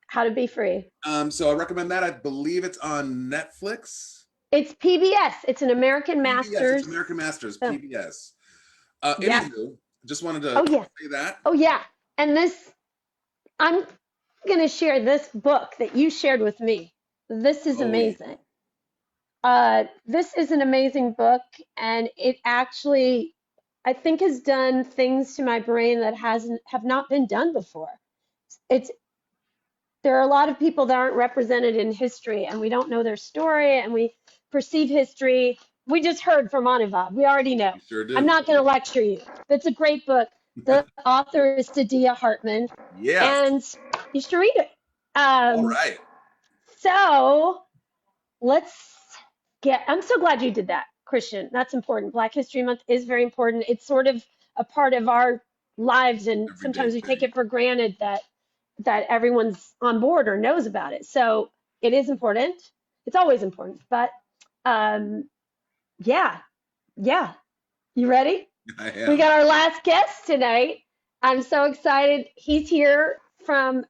Speaker 1: How to Be Free.
Speaker 3: So I recommend that. I believe it's on Netflix.
Speaker 1: It's PBS. It's an American Masters.
Speaker 3: It's American Masters, PBS. Anywho, just wanted to say that.
Speaker 1: Oh, yeah. And I'm going to share this book that you shared with me. This is amazing. This is an amazing book, and it actually, I think, has done things to my brain that have not been done before. There are a lot of people that aren't represented in history, and we don't know their story, and we perceive history. We just heard from Anuvab. We already know.
Speaker 3: Sure do.
Speaker 1: I'm not going to lecture you. It's a great book. The author is Sadia Hartman.
Speaker 3: Yes.
Speaker 1: And you should read it.
Speaker 3: All right.
Speaker 1: So I'm so glad you did that, Christian. That's important. Black History Month is very important. It's sort of a part of our lives, and sometimes we take it for granted that everyone's on board or knows about it. So it is important. It's always important. But yeah. You ready?
Speaker 3: I am.
Speaker 1: We got our last guest tonight. I'm so excited. He's here from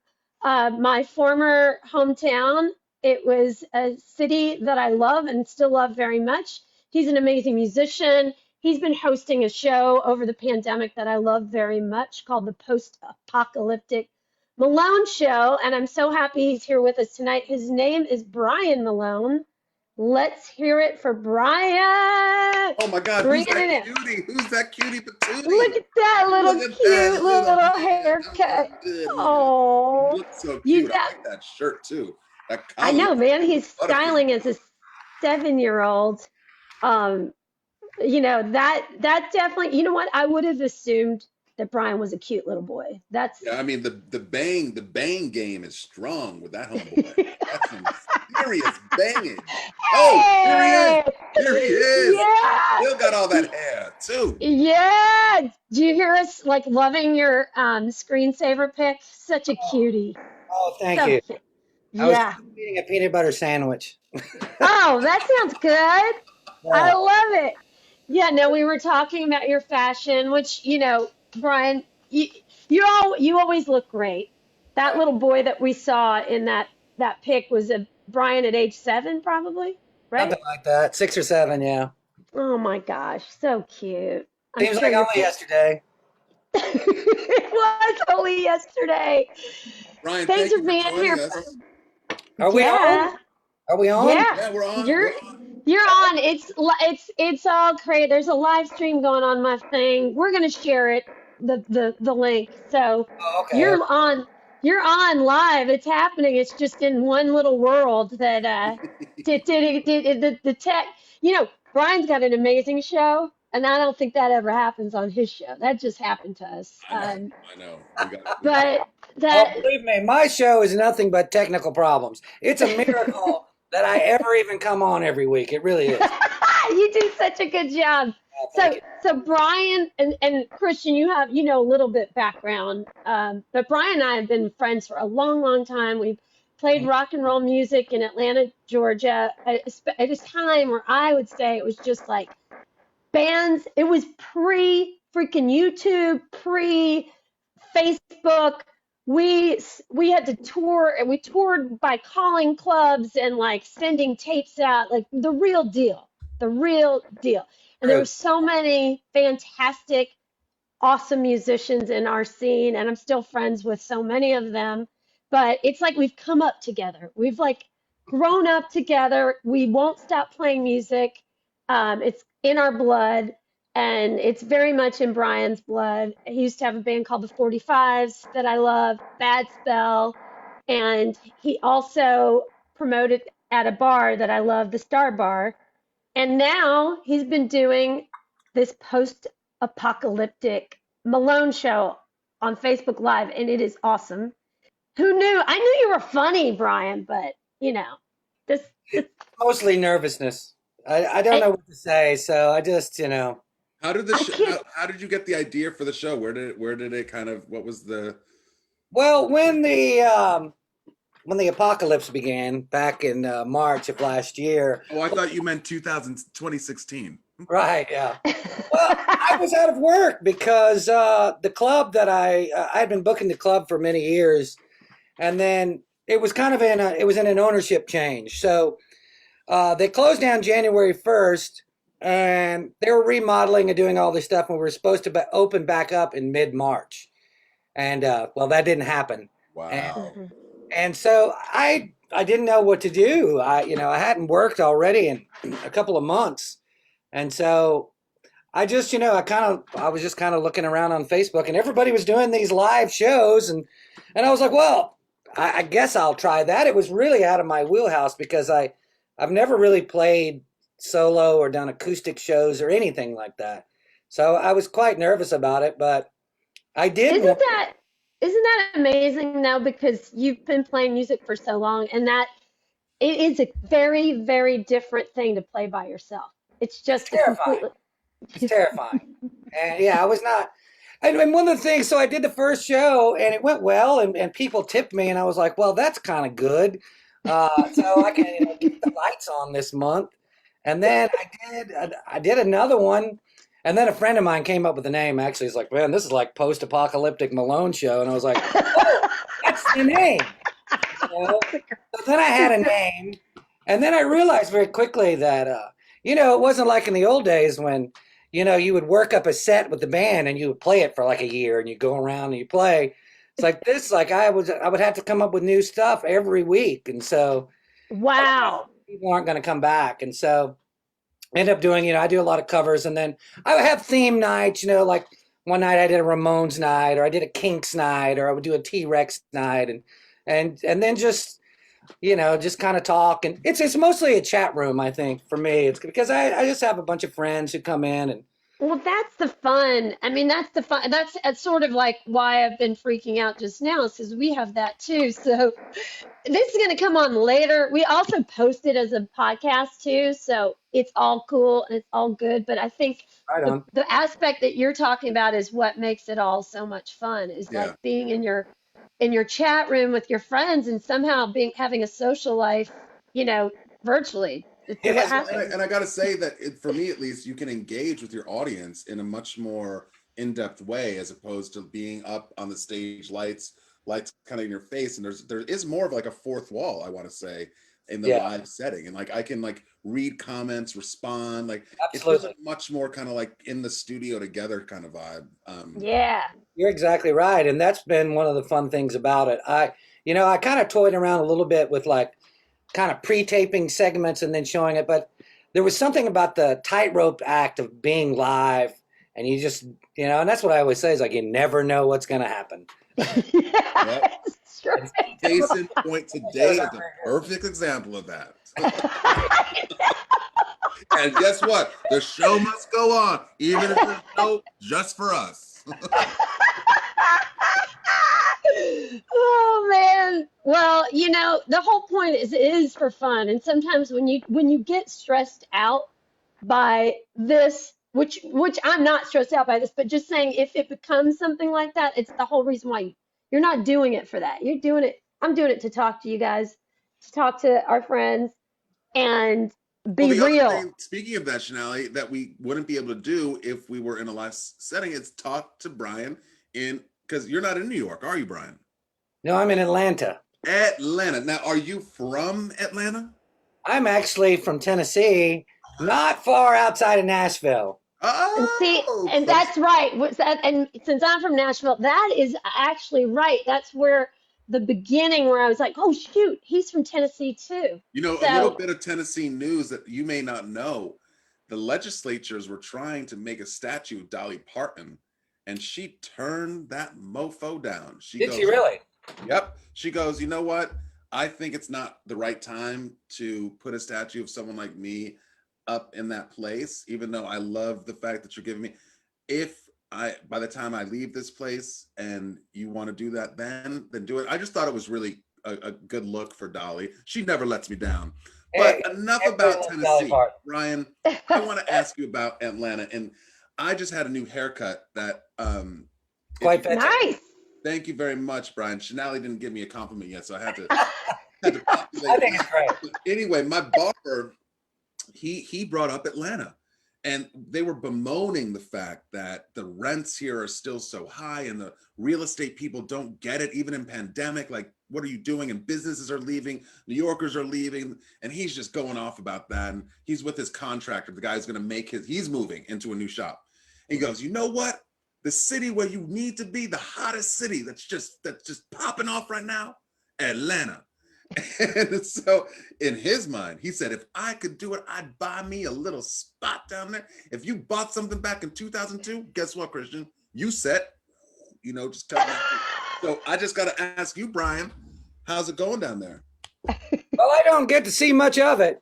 Speaker 1: my former hometown. It was a city that I love and still love very much. He's an amazing musician. He's been hosting a show over the pandemic that I love very much called the Post-Apocalyptic Malone Show. And I'm so happy he's here with us tonight. His name is Bryan Malone. Let's hear it for Bryan.
Speaker 3: Oh my God, who's that cutie? Who's that cutie patootie?
Speaker 1: Look at that little cute little haircut. Oh,
Speaker 3: you look so cute. I like that shirt too.
Speaker 1: I know, man. He's styling as a 7-year-old. That definitely. You know what? I would have assumed that Bryan was a cute little boy.
Speaker 3: I mean, the bang game is strong with that homeboy. That's some serious banging. Oh, here he is.
Speaker 1: Yeah.
Speaker 3: Still got all that hair too.
Speaker 1: Yeah. Do you hear us loving your screensaver pic? Such a cutie.
Speaker 6: Oh, thank you.
Speaker 1: Cute.
Speaker 6: I was eating a peanut butter sandwich.
Speaker 1: Oh, that sounds good. Yeah. I love it. Yeah, no, we were talking about your fashion, which, Bryan, you always look great. That little boy that we saw in that pic was a Bryan at age 7, probably, right?
Speaker 6: Something like that, 6 or 7, yeah.
Speaker 1: Oh my gosh, so cute.
Speaker 6: Seems like only yesterday.
Speaker 1: It was only yesterday.
Speaker 3: Bryan,
Speaker 1: thanks for being here.
Speaker 6: Are we on? Are we on?
Speaker 3: Yeah, we're on.
Speaker 1: You're on. It's all great. There's a live stream going on my thing. We're gonna share it, the link. So you're on live. It's happening. It's just in one little world that the tech. Bryan's got an amazing show. And I don't think that ever happens on his show. That just happened to us.
Speaker 3: I know.
Speaker 1: But
Speaker 6: Oh, believe me, my show is nothing but technical problems. It's a miracle that I ever even come on every week. It really is.
Speaker 1: You do such a good job. So Bryan and Christian, you know a little bit background, but Bryan and I have been friends for a long, long time. We've played rock and roll music in Atlanta, Georgia, at a time where I would say it was just like bands. It was pre freaking YouTube, pre Facebook. We had to tour, and we toured by calling clubs and like sending tapes out, like the real deal, the real deal. And there were so many fantastic, awesome musicians in our scene, and I'm still friends with so many of them. But it's like we've come up together. We've like grown up together. We won't stop playing music. It's in our blood, and it's very much in Bryan's blood. He used to have a band called the 45s that I love, Bad Spell, and he also promoted at a bar that I love, the Star Bar. And now he's been doing this post-apocalyptic Malone show on Facebook Live, and it is awesome. Who knew? I knew you were funny, Bryan, but this
Speaker 6: mostly nervousness. I don't know what to say, so I just
Speaker 3: How did how did you get the idea for the show? Where did it kind of, what was the?
Speaker 6: Well, when the apocalypse began back in March of last year.
Speaker 3: Oh, I thought you meant 2016.
Speaker 6: Right, yeah. Well, I was out of work because the club that I had been booking the club for many years, and then it was kind of in an ownership change. So they closed down January 1st, and they were remodeling and doing all this stuff, and we were supposed to open back up in mid-March. And well, that didn't happen.
Speaker 3: Wow.
Speaker 6: And so I didn't know what to do. I hadn't worked already in a couple of months. And so I just, I was just kind of looking around on Facebook, and everybody was doing these live shows. And I was like, well, I guess I'll try that. It was really out of my wheelhouse because I've never really played solo or done acoustic shows or anything like that. So I was quite nervous about it, but I did.
Speaker 1: Isn't that amazing though? Because you've been playing music for so long, and that it is a very, very different thing to play by yourself. It's just
Speaker 6: terrifying. It's terrifying. And yeah, I was not. And one of the things, so I did the first show and it went well, and people tipped me, and I was like, well, that's kind of good. So I can keep the lights on this month. And then I did another one. And then a friend of mine came up with the name. Actually, he's like, man, this is like post-apocalyptic Malone show. And I was like, oh, that's the name. So then I had a name. And then I realized very quickly that, it wasn't like in the old days when, you would work up a set with the band and you would play it for like a year and you go around and you play. It's like this, like I would have to come up with new stuff every week. And so,
Speaker 1: wow,
Speaker 6: people aren't going to come back. And so end up doing, I do a lot of covers, and then I would have theme nights, like one night I did a Ramones night, or I did a Kinks night, or I would do a T-Rex night, and then just, just kind of talk. And it's mostly a chat room, I think, for me. It's because I just have a bunch of friends who come in and.
Speaker 1: Well, that's the fun. I mean, that's the fun. That's sort of like why I've been freaking out just now, is because we have that too. So this is going to come on later. We also post it as a podcast too. So it's all cool and it's all good. But I think the aspect that you're talking about is what makes it all so much fun, is like being in your chat room with your friends and somehow having a social life, virtually.
Speaker 3: And I got to say that for me, at least, you can engage with your audience in a much more in-depth way, as opposed to being up on the stage, lights kind of in your face. And there is more of like a fourth wall, I want to say, in the live setting. And like, I can like read comments, respond, like
Speaker 6: absolutely.
Speaker 3: It's much more kind of like in the studio together kind of vibe.
Speaker 1: Yeah,
Speaker 6: you're exactly right. And that's been one of the fun things about it. I kind of toyed around a little bit with like, kind of pre-taping segments and then showing it, but there was something about the tightrope act of being live, and you just, and that's what I always say, is like, you never know what's going to happen.
Speaker 1: Yes, right.
Speaker 3: Case in point today is a perfect example of that. And guess what? The show must go on, even if it's a show just for us.
Speaker 1: Oh man. Well, the whole point is for fun. And sometimes when you get stressed out by this, which I'm not stressed out by this, but just saying if it becomes something like that, it's the whole reason why you're not doing it for that. You're doing it. I'm doing it to talk to you guys, to talk to our friends, and
Speaker 3: Well,
Speaker 1: be
Speaker 3: the other
Speaker 1: real.
Speaker 3: thing, speaking of that, Shonali, that we wouldn't be able to do if we were in a live setting is talk to Bryan because you're not in New York, are you, Bryan?
Speaker 6: No, I'm in Atlanta.
Speaker 3: Atlanta. Now, are you from Atlanta?
Speaker 6: I'm actually from Tennessee, not far outside of Nashville.
Speaker 1: And see,
Speaker 3: Oh,
Speaker 1: and that's right. And since I'm from Nashville, that is actually right. That's where the beginning where I was like, oh shoot, he's from Tennessee too.
Speaker 3: a little
Speaker 1: So
Speaker 3: bit of Tennessee news that you may not know. The legislatures were trying to make a statue of Dolly Parton, and she turned that mofo down.
Speaker 6: Did she really?
Speaker 3: Yep. She goes, you know what? I think it's not the right time to put a statue of someone like me up in that place, even though I love the fact that you're giving me. By the time I leave this place and you want to do that, then do it. I just thought it was really a good look for Dolly. She never lets me down. But enough about Tennessee. Bryan, I want to ask you about Atlanta. And I just had a new haircut that
Speaker 6: quite
Speaker 1: nice.
Speaker 3: Thank you very much, Bryan. Shonali didn't give me a compliment yet, so I had to populate.
Speaker 6: I think it's great.
Speaker 3: But anyway, my barber, he brought up Atlanta, and they were bemoaning the fact that the rents here are still so high, and the real estate people don't get it, even in pandemic. Like, what are you doing? And businesses are leaving, New Yorkers are leaving, and he's just going off about that. And he's with his contractor, the guy who's going to he's moving into a new shop. He goes, you know what? The city where you need to be, the hottest city that's just popping off right now, Atlanta. And so in his mind, he said, if I could do it, I'd buy me a little spot down there. If you bought something back in 2002, guess what, Christian? You set, just tell me. So I just got to ask you, Bryan, how's it going down there?
Speaker 6: Well, I don't get to see much of it.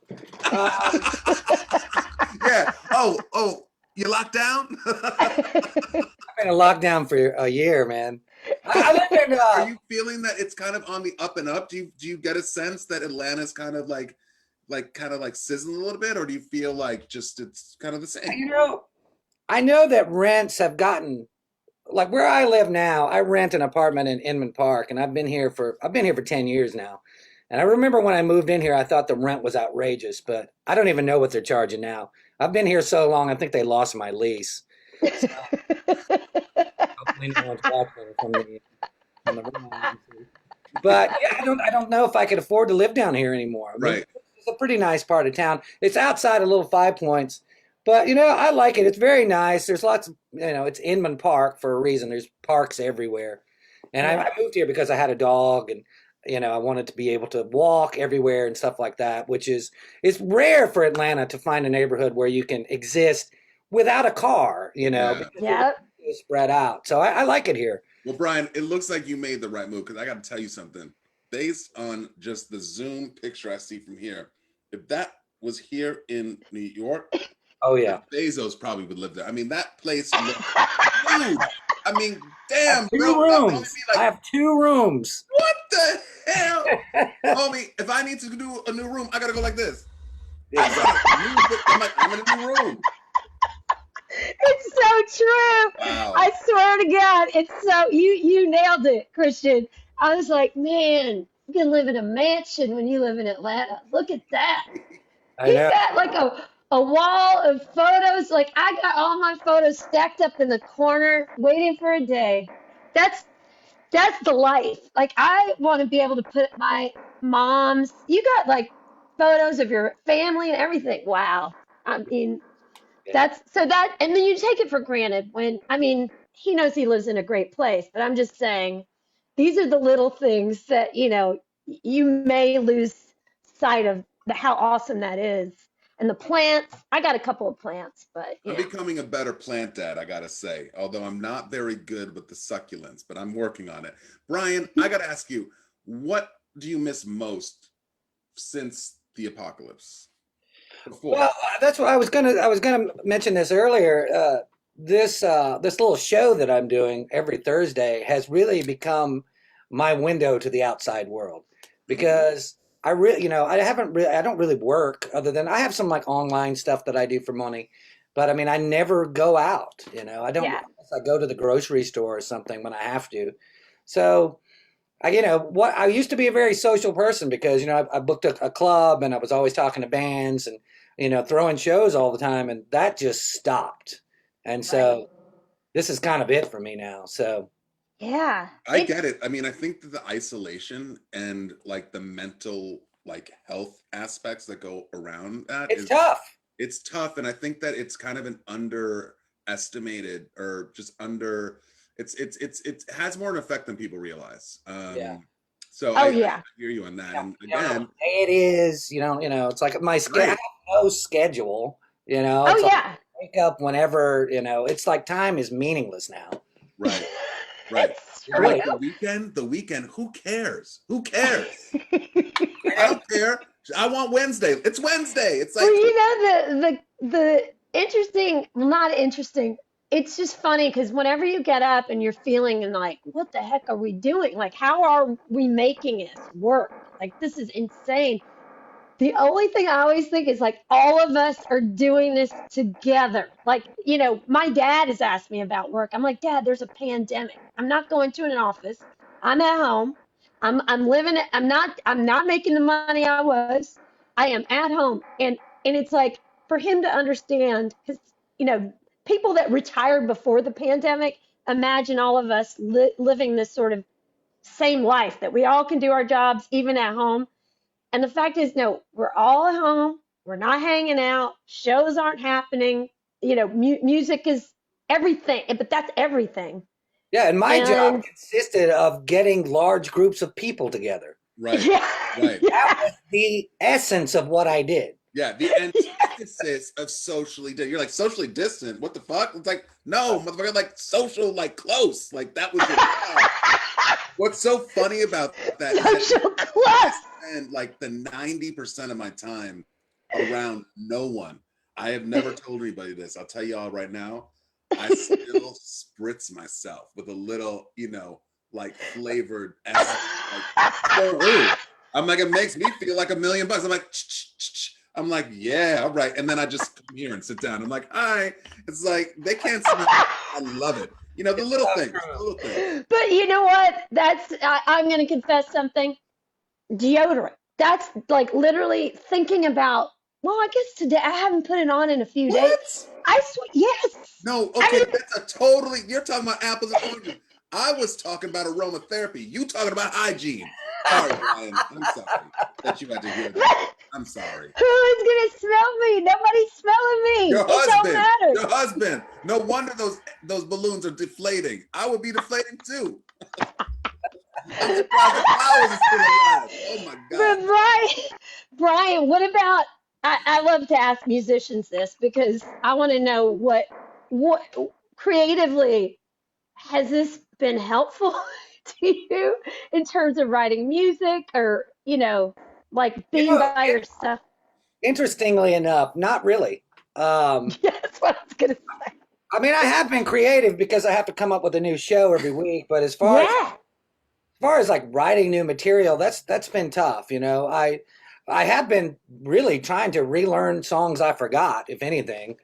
Speaker 3: Yeah. Oh, you locked down?
Speaker 6: I've been in lockdown for a year, man. I live in,
Speaker 3: Are you feeling that it's kind of on the up and up? Do you get a sense that Atlanta's kind of like sizzling a little bit, or do you feel like just it's kind of the same?
Speaker 6: I know that rents have gotten, like where I live now. I rent an apartment in Inman Park, and I've been here for 10 years now. And I remember when I moved in here, I thought the rent was outrageous, but I don't even know what they're charging now. I've been here so long, I think they lost my lease. So, hopefully no one's watching from the room. But yeah, I don't know if I could afford to live down here anymore. I mean,
Speaker 3: Right.
Speaker 6: It's a pretty nice part of town. It's outside a little Five Points, but I like it. It's very nice. There's lots of, it's Inman Park for a reason. There's parks everywhere. And I moved here because I had a dog, and I wanted to be able to walk everywhere and stuff like that, which it's rare for Atlanta to find a neighborhood where you can exist without a car, because it's spread out. So I like it here.
Speaker 3: Well, Bryan, it looks like you made the right move, because I got to tell you something. Based on just the Zoom picture I see from here, if that was here in New York,
Speaker 6: oh yeah,
Speaker 3: Bezos probably would live there. I mean, that place looks huge. I mean, damn,
Speaker 6: two rooms. I have 2 rooms.
Speaker 3: What the hell? Homie, if I need to do a new room, I gotta go like this. I'm in a new room.
Speaker 1: It's so true.
Speaker 3: Wow.
Speaker 1: I swear to God, it's so you nailed it, Christian. I was like, man, you can live in a mansion when you live in Atlanta. Look at that. He's got like a wall of photos. Like I got all my photos stacked up in the corner, waiting for a day. That's the life. Like I want to be able to put my mom's. You got like photos of your family and everything. Wow. I mean, and then you take it for granted he knows he lives in a great place, but I'm just saying these are the little things that, you may lose sight of how awesome that is. And the plants, I got a couple of plants, but
Speaker 3: I'm becoming a better plant dad, I gotta say, although I'm not very good with the succulents, but I'm working on it. Bryan, I gotta ask you, what do you miss most since the apocalypse? before.
Speaker 6: Well, that's what I was gonna mention this earlier. This little show that I'm doing every Thursday has really become my window to the outside world because I don't really work other than I have some like online stuff that I do for money, but I mean I never go out. I don't.
Speaker 1: Yeah.
Speaker 6: Unless I go to the grocery store or something when I have to. So I used to be a very social person because I booked a club and I was always talking to bands and throwing shows all the time, and that just stopped. And so this is kind of it for me now. So
Speaker 1: Yeah.
Speaker 3: I get it. I mean, I think that the isolation and like the mental like health aspects that go around that
Speaker 6: it's
Speaker 3: is
Speaker 6: tough.
Speaker 3: it's tough, and I think that it's kind of an underestimated or just under it has more an effect than people realize.
Speaker 6: Yeah.
Speaker 3: So
Speaker 1: Oh
Speaker 3: I
Speaker 1: yeah.
Speaker 3: hear you on that.
Speaker 6: Yeah.
Speaker 3: And
Speaker 6: You don't know
Speaker 3: again,
Speaker 6: what day it is. It's like my schedule. I
Speaker 3: right,
Speaker 6: have no schedule.
Speaker 1: Oh
Speaker 6: It's like
Speaker 1: yeah.
Speaker 6: wake up whenever. It's like time is meaningless now.
Speaker 3: right, right.
Speaker 1: It's
Speaker 6: It
Speaker 3: And
Speaker 6: really.
Speaker 3: like the weekend, who cares? Who cares? I don't care. I want Wednesday. It's Wednesday. It's
Speaker 1: Well,
Speaker 3: like,
Speaker 1: the interesting, well, not interesting. It's just funny because whenever you get up and you're feeling and like, what the heck are we doing? Like, how are we making this work? Like, this is insane. The only thing I always think is like all of us are doing this together. Like, my dad has asked me about work. I'm like, Dad, there's a pandemic. I'm not going to an office. I'm at home. I'm living it. I'm not making the money I was. I am at home. And it's like for him to understand, because people that retired before the pandemic, imagine all of us living this sort of same life that we all can do our jobs even at home. And the fact is, no, we're all at home. We're not hanging out. Shows aren't happening. Music is everything, but that's everything.
Speaker 6: Yeah, and my job
Speaker 1: And
Speaker 6: consisted of getting large groups of people together.
Speaker 3: right,
Speaker 1: yeah,
Speaker 3: right.
Speaker 6: That
Speaker 1: yeah,
Speaker 6: was the essence of what I did.
Speaker 3: Yeah, the antithesis of socially distant. You're like socially distant. What the fuck? It's like, no, motherfucker, like social, like close. Like that was your job. What's so funny about that is that
Speaker 1: social
Speaker 3: I
Speaker 1: class.
Speaker 3: spend like the 90% of my time around no one. I have never told anybody this. I'll tell y'all right now. I still spritz myself with a little, like flavored essence. Like, for who? I'm like, it makes me feel like $1,000,000. I'm like, I'm like, yeah, all right. And then I just come here and sit down. I'm like, hi. It's like they can't smell. I love it. The little things. The little things.
Speaker 1: But you know what? I'm going to confess something. Deodorant. That's like literally thinking about, well, I guess today I haven't put it on in a few days.
Speaker 3: What?
Speaker 1: I swear, yes.
Speaker 3: No,
Speaker 1: I
Speaker 3: okay,
Speaker 1: mean,
Speaker 3: that's a totally. You're talking about apples and oranges. I was talking about aromatherapy. You talking about hygiene. Sorry, Bryan. I'm sorry that you had to hear that. I'm sorry.
Speaker 1: who is going to smell me? Nobody's smelling me.
Speaker 3: Your
Speaker 1: It don't
Speaker 3: husband.
Speaker 1: matter.
Speaker 3: Your husband. No wonder those balloons are deflating. I would be deflating too. I'm surprised the flowers are still alive. Oh my
Speaker 1: But
Speaker 3: God.
Speaker 1: Bryan, what about? I love to ask musicians this because I want to know what creatively has this been helpful to you in terms of writing music or like
Speaker 6: You
Speaker 1: being
Speaker 6: know,
Speaker 1: by yourself?
Speaker 6: Interestingly enough, not really.
Speaker 1: Yeah, that's what I was gonna say.
Speaker 6: I mean, I have been creative because I have to come up with a new show every week. But
Speaker 1: Yeah.
Speaker 6: as far as like writing new material, that's been tough. I have been really trying to relearn songs I forgot, if anything,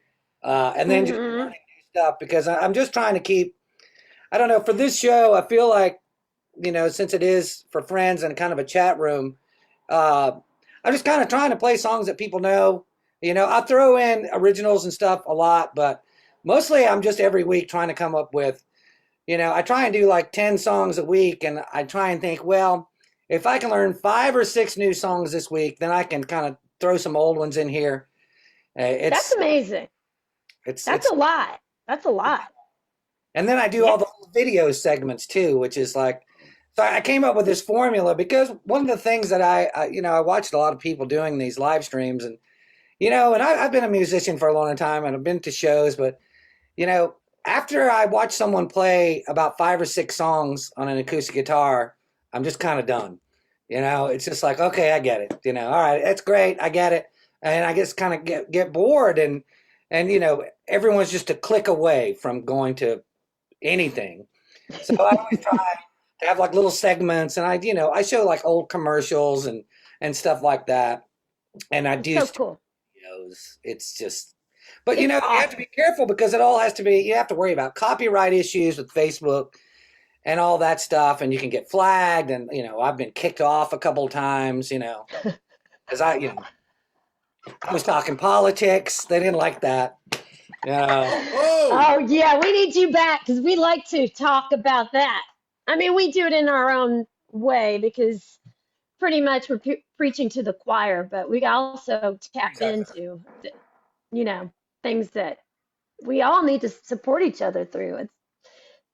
Speaker 6: and then just
Speaker 1: Hmm.
Speaker 6: learning new stuff because I'm just trying to keep. I don't know. For this show, I feel like since it is for friends and kind of a chat room, uh, I'm just kind of trying to play songs that people know. I throw in originals and stuff a lot, but mostly I'm just every week trying to come up with. I try and do like 10 songs a week, and I try and think, well, if I can learn 5 or 6 new songs this week, then I can kind of throw some old ones in here.
Speaker 1: That's
Speaker 6: It's
Speaker 1: amazing.
Speaker 6: it's
Speaker 1: That's
Speaker 6: it's
Speaker 1: a lot. That's a lot.
Speaker 6: And then I do
Speaker 1: Yeah.
Speaker 6: all the video segments too, which is like, so I came up with this formula because one of the things that I watched a lot of people doing these live streams, and I've been a musician for a long time and I've been to shows, but you know, after I watch someone play about 5 or 6 songs on an acoustic guitar, I'm just kind of done. It's just like, okay, I get it. All right, that's great, I get it. and I just kind of get bored, and you know, everyone's just a click away from going to anything. So I always try to have like little segments, and I show like old commercials and stuff like that, and I do
Speaker 1: So cool.
Speaker 6: videos. It's just, but you
Speaker 1: It's
Speaker 6: know, you have to be careful because it all has to be. You have to worry about copyright issues with Facebook and all that stuff, and you can get flagged, and you know, I've been kicked off a couple of times, you know, because I was talking politics. They didn't like that.
Speaker 1: Oh yeah, we need you back because we like to talk about that. I mean, we do it in our own way because pretty much we're preaching to the choir, but we also tap into, you know, things that we all need to support each other through.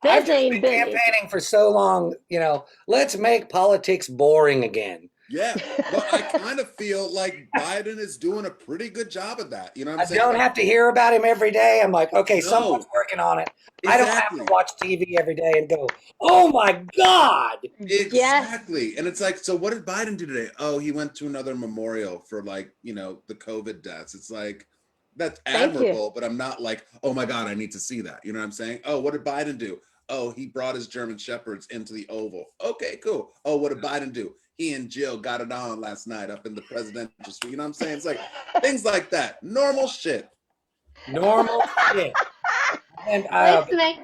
Speaker 6: I've just been campaigning for so long, you know, let's make politics boring again.
Speaker 3: Yeah, well, I kind of feel like Biden is doing a pretty good job of that. You know what I'm saying?
Speaker 6: I don't have to hear about him every day. I'm like, okay, someone's working on it. Exactly. I don't have to watch TV every day and go, oh my God.
Speaker 3: Exactly. Yes. And it's like, so what did Biden do today? Oh, he went to another memorial for like, you know, the COVID deaths. It's like, that's admirable, but I'm not like, oh my God, I need to see that. You know what I'm saying? Oh, what did Biden do? Oh, he brought his German Shepherds into the Oval. Okay, cool. Oh, what did Biden do? He and Jill got it on last night up in the presidential suite. You know what I'm saying? It's like things like that. Normal shit.
Speaker 6: Normal shit. And
Speaker 1: listening.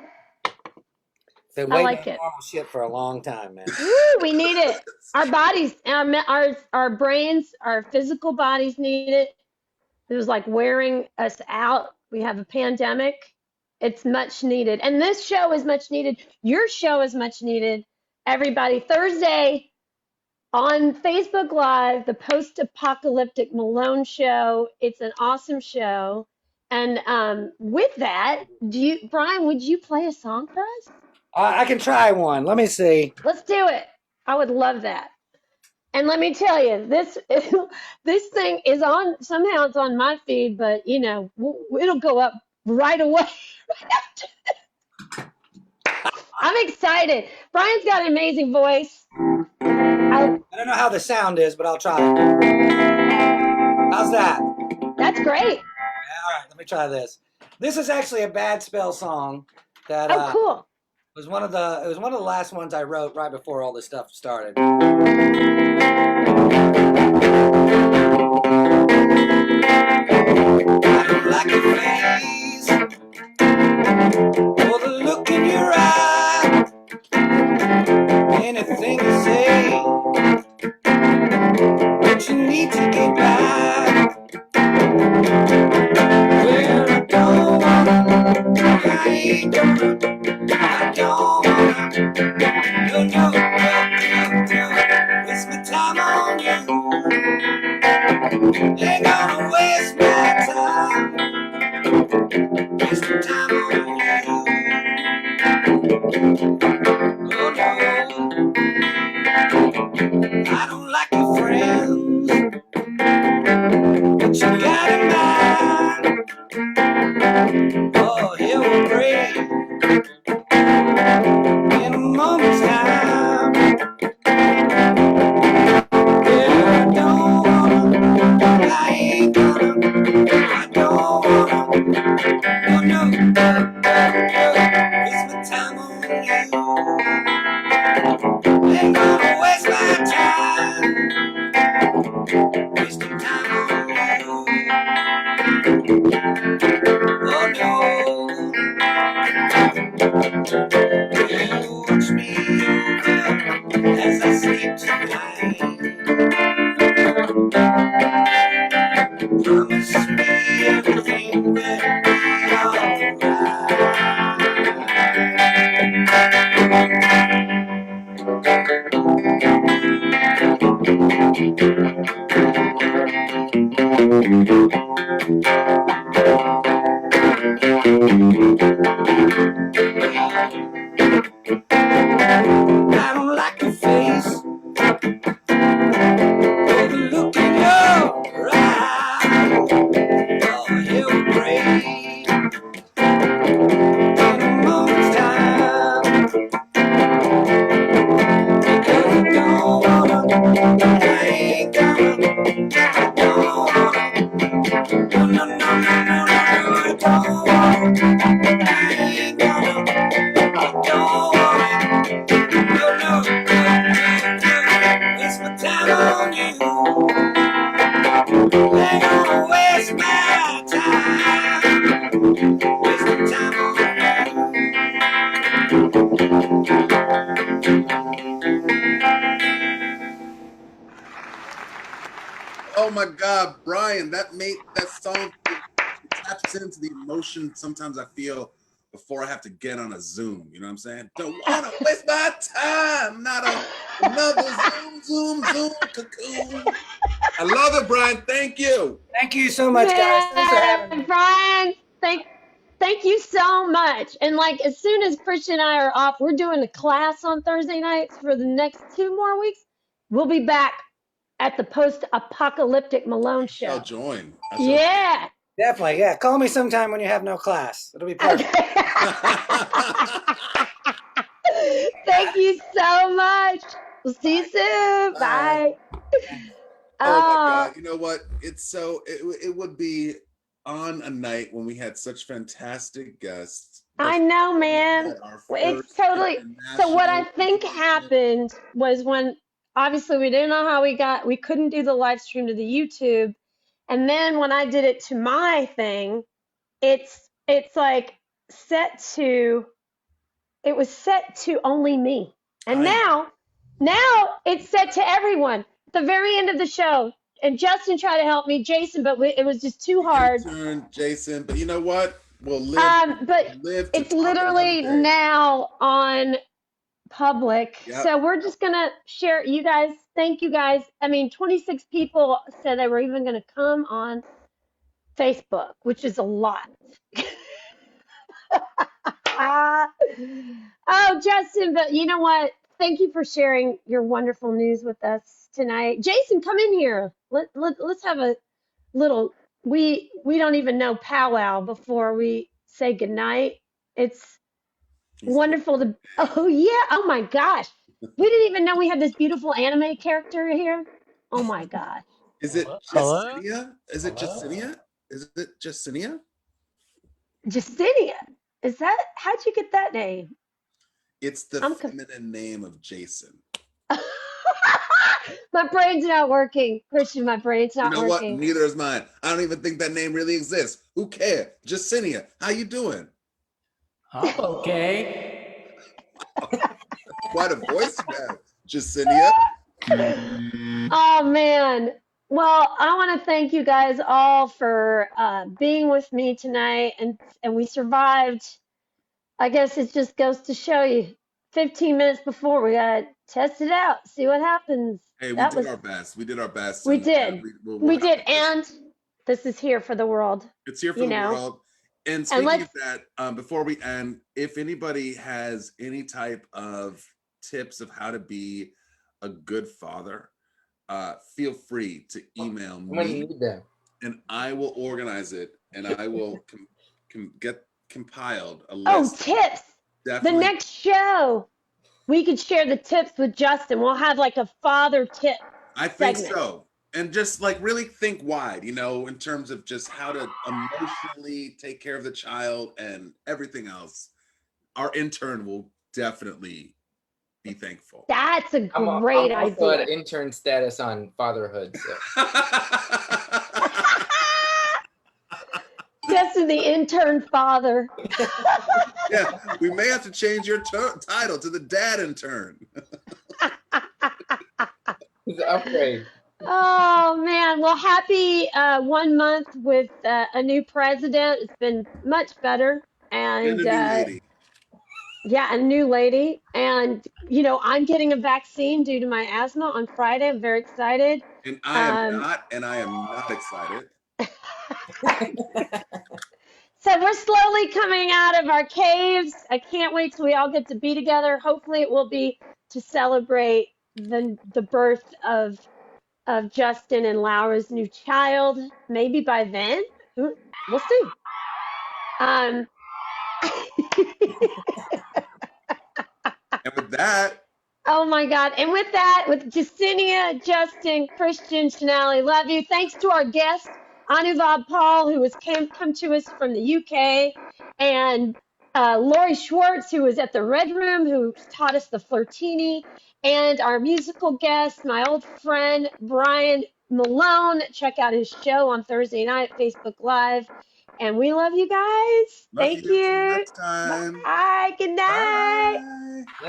Speaker 6: Been waiting like normal shit for a long time, man.
Speaker 1: Woo, we need it. Our bodies, our brains, our physical bodies need it. It was like wearing us out. We have a pandemic. It's much needed. And this show is much needed. Your show is much needed. Everybody, Thursday on Facebook Live, the Post-Apocalyptic Malone Show. It's an awesome show. And with that, Bryan, would you play a song for us?
Speaker 6: I can try one. Let me see.
Speaker 1: Let's do it. I would love that. And let me tell you, this thing is on, somehow it's on my feed, but you know, it'll go up right away. I'm excited. Bryan's got an amazing voice.
Speaker 6: I don't know how the sound is, but I'll try. How's that?
Speaker 1: That's great.
Speaker 6: All right, let me try this. This is actually a bad spell song that
Speaker 1: cool.
Speaker 6: It was one of the last ones I wrote right before all this stuff started. I don't like your face or the look in your eye. Anything you say, but you need to get back. Well, I don't wanna, I ain't gonna, I don't wanna, no, waste my time on you. Ain't gonna waste my time, waste my time on you. Oh no, I don't like your friends, but you got in mind. Oh, he'll break in a moment's time. Yeah, I don't wanna, I ain't gonna, I don't wanna, no, waste my time on you. Ain't gonna waste my time, wasting time on you. Oh no, you watch me over as I sleep tonight. Promise me everything will be alright. I don't like your face or the look in your eyes. Oh, he'll break in a moment's time. Because I don't wanna, I ain't
Speaker 3: Oh my God, Bryan, that song taps into the emotion sometimes I feel before I have to get on a Zoom. You know what I'm saying? Don't wanna waste my time, not another Zoom cocoon. I love it, Bryan. Thank you.
Speaker 6: Thank you so much, guys. Thanks for having me.
Speaker 1: Bryan, thank you so much. And like as soon as Christian and I are off, we're doing a class on Thursday nights for the next 2 more weeks. We'll be back at the post-apocalyptic Malone show.
Speaker 3: I'll join.
Speaker 1: Yeah.
Speaker 6: Definitely, yeah. Call me sometime when you have no class. It'll be perfect.
Speaker 1: Okay. Thank you so much. We'll see you soon. Bye.
Speaker 3: Oh my God! You know what? It would be on a night when we had such fantastic guests.
Speaker 1: I know, man. It's totally. So what I think happened was when obviously we didn't know how we couldn't do the live stream to the YouTube, and then when I did it to my thing, it's like it was set to only me, and now it's set to everyone. At the very end of the show, and Justin tried to help me, Jason, but it was just too hard.
Speaker 3: Jason, but you know what? We'll live.
Speaker 1: But it's literally now on public. Yep. So we're just gonna share. You guys, thank you guys. I mean, 26 people said they were even gonna come on Facebook, which is a lot. Oh, Justin, but you know what? Thank you for sharing your wonderful news with us tonight. Jason, come in here. Let's have a little. We don't even know powwow before we say goodnight. It's wonderful to. Oh yeah. Oh my gosh. We didn't even know we had this beautiful anime character here. Oh my gosh.
Speaker 3: Is it Justinia? Is it Justinia? Is it Justinia?
Speaker 1: Justinia. Is that? How'd you get that name?
Speaker 3: It's the feminine name of Jason.
Speaker 1: My brain's not working, Christian. My brain's not working.
Speaker 3: You know what? Neither is mine. I don't even think that name really exists. Who cares? Justinia, how you doing?
Speaker 7: Okay.
Speaker 3: Quite a voice you have, Justinia.
Speaker 1: Oh man. Well, I want to thank you guys all for being with me tonight, and we survived. I guess it just goes to show you, 15 minutes before we got to test it out, see what happens.
Speaker 3: Hey, we did our best. We did our best.
Speaker 1: We did. We did, and this is here for the world.
Speaker 3: It's here for the world. And speaking of that, before we end, if anybody has any type of tips of how to be a good father, feel free to email me, and I will organize it, and I will get compiled a list.
Speaker 1: Oh, tips! Definitely. The next show, we could share the tips with Justin. We'll have like a father tip.
Speaker 3: I think so. And just like really think wide, you know, in terms of just how to emotionally take care of the child and everything else. Our intern will definitely be thankful.
Speaker 1: That's a great idea.
Speaker 2: I'm also at intern status on fatherhood. So.
Speaker 1: Justin, the intern father.
Speaker 3: Yeah, we may have to change your title to the dad intern.
Speaker 2: It's an upgrade.
Speaker 1: Oh man, well, happy 1 month with a new president. It's been much better, and a new lady. Yeah, a new lady. And you know, I'm getting a vaccine due to my asthma on Friday. I'm very excited.
Speaker 3: And I am not excited.
Speaker 1: So we're slowly coming out of our caves. I can't wait till we all get to be together. Hopefully, it will be to celebrate the birth of Justin and Laura's new child. Maybe by then, we'll see.
Speaker 3: And with that.
Speaker 1: Oh my God. And with that, with Justinia, Justin, Christian, Shonali, love you. Thanks to our guest, Anuvab Pal, who has come to us from the UK, and Lori Schwarz, who was at the Red Room, who taught us the Flirtini, and our musical guest, my old friend, Bryan Malone. Check out his show on Thursday night, Facebook Live. And we love you guys. Thank you.
Speaker 3: Next time.
Speaker 1: Bye. Good night.
Speaker 3: Bye.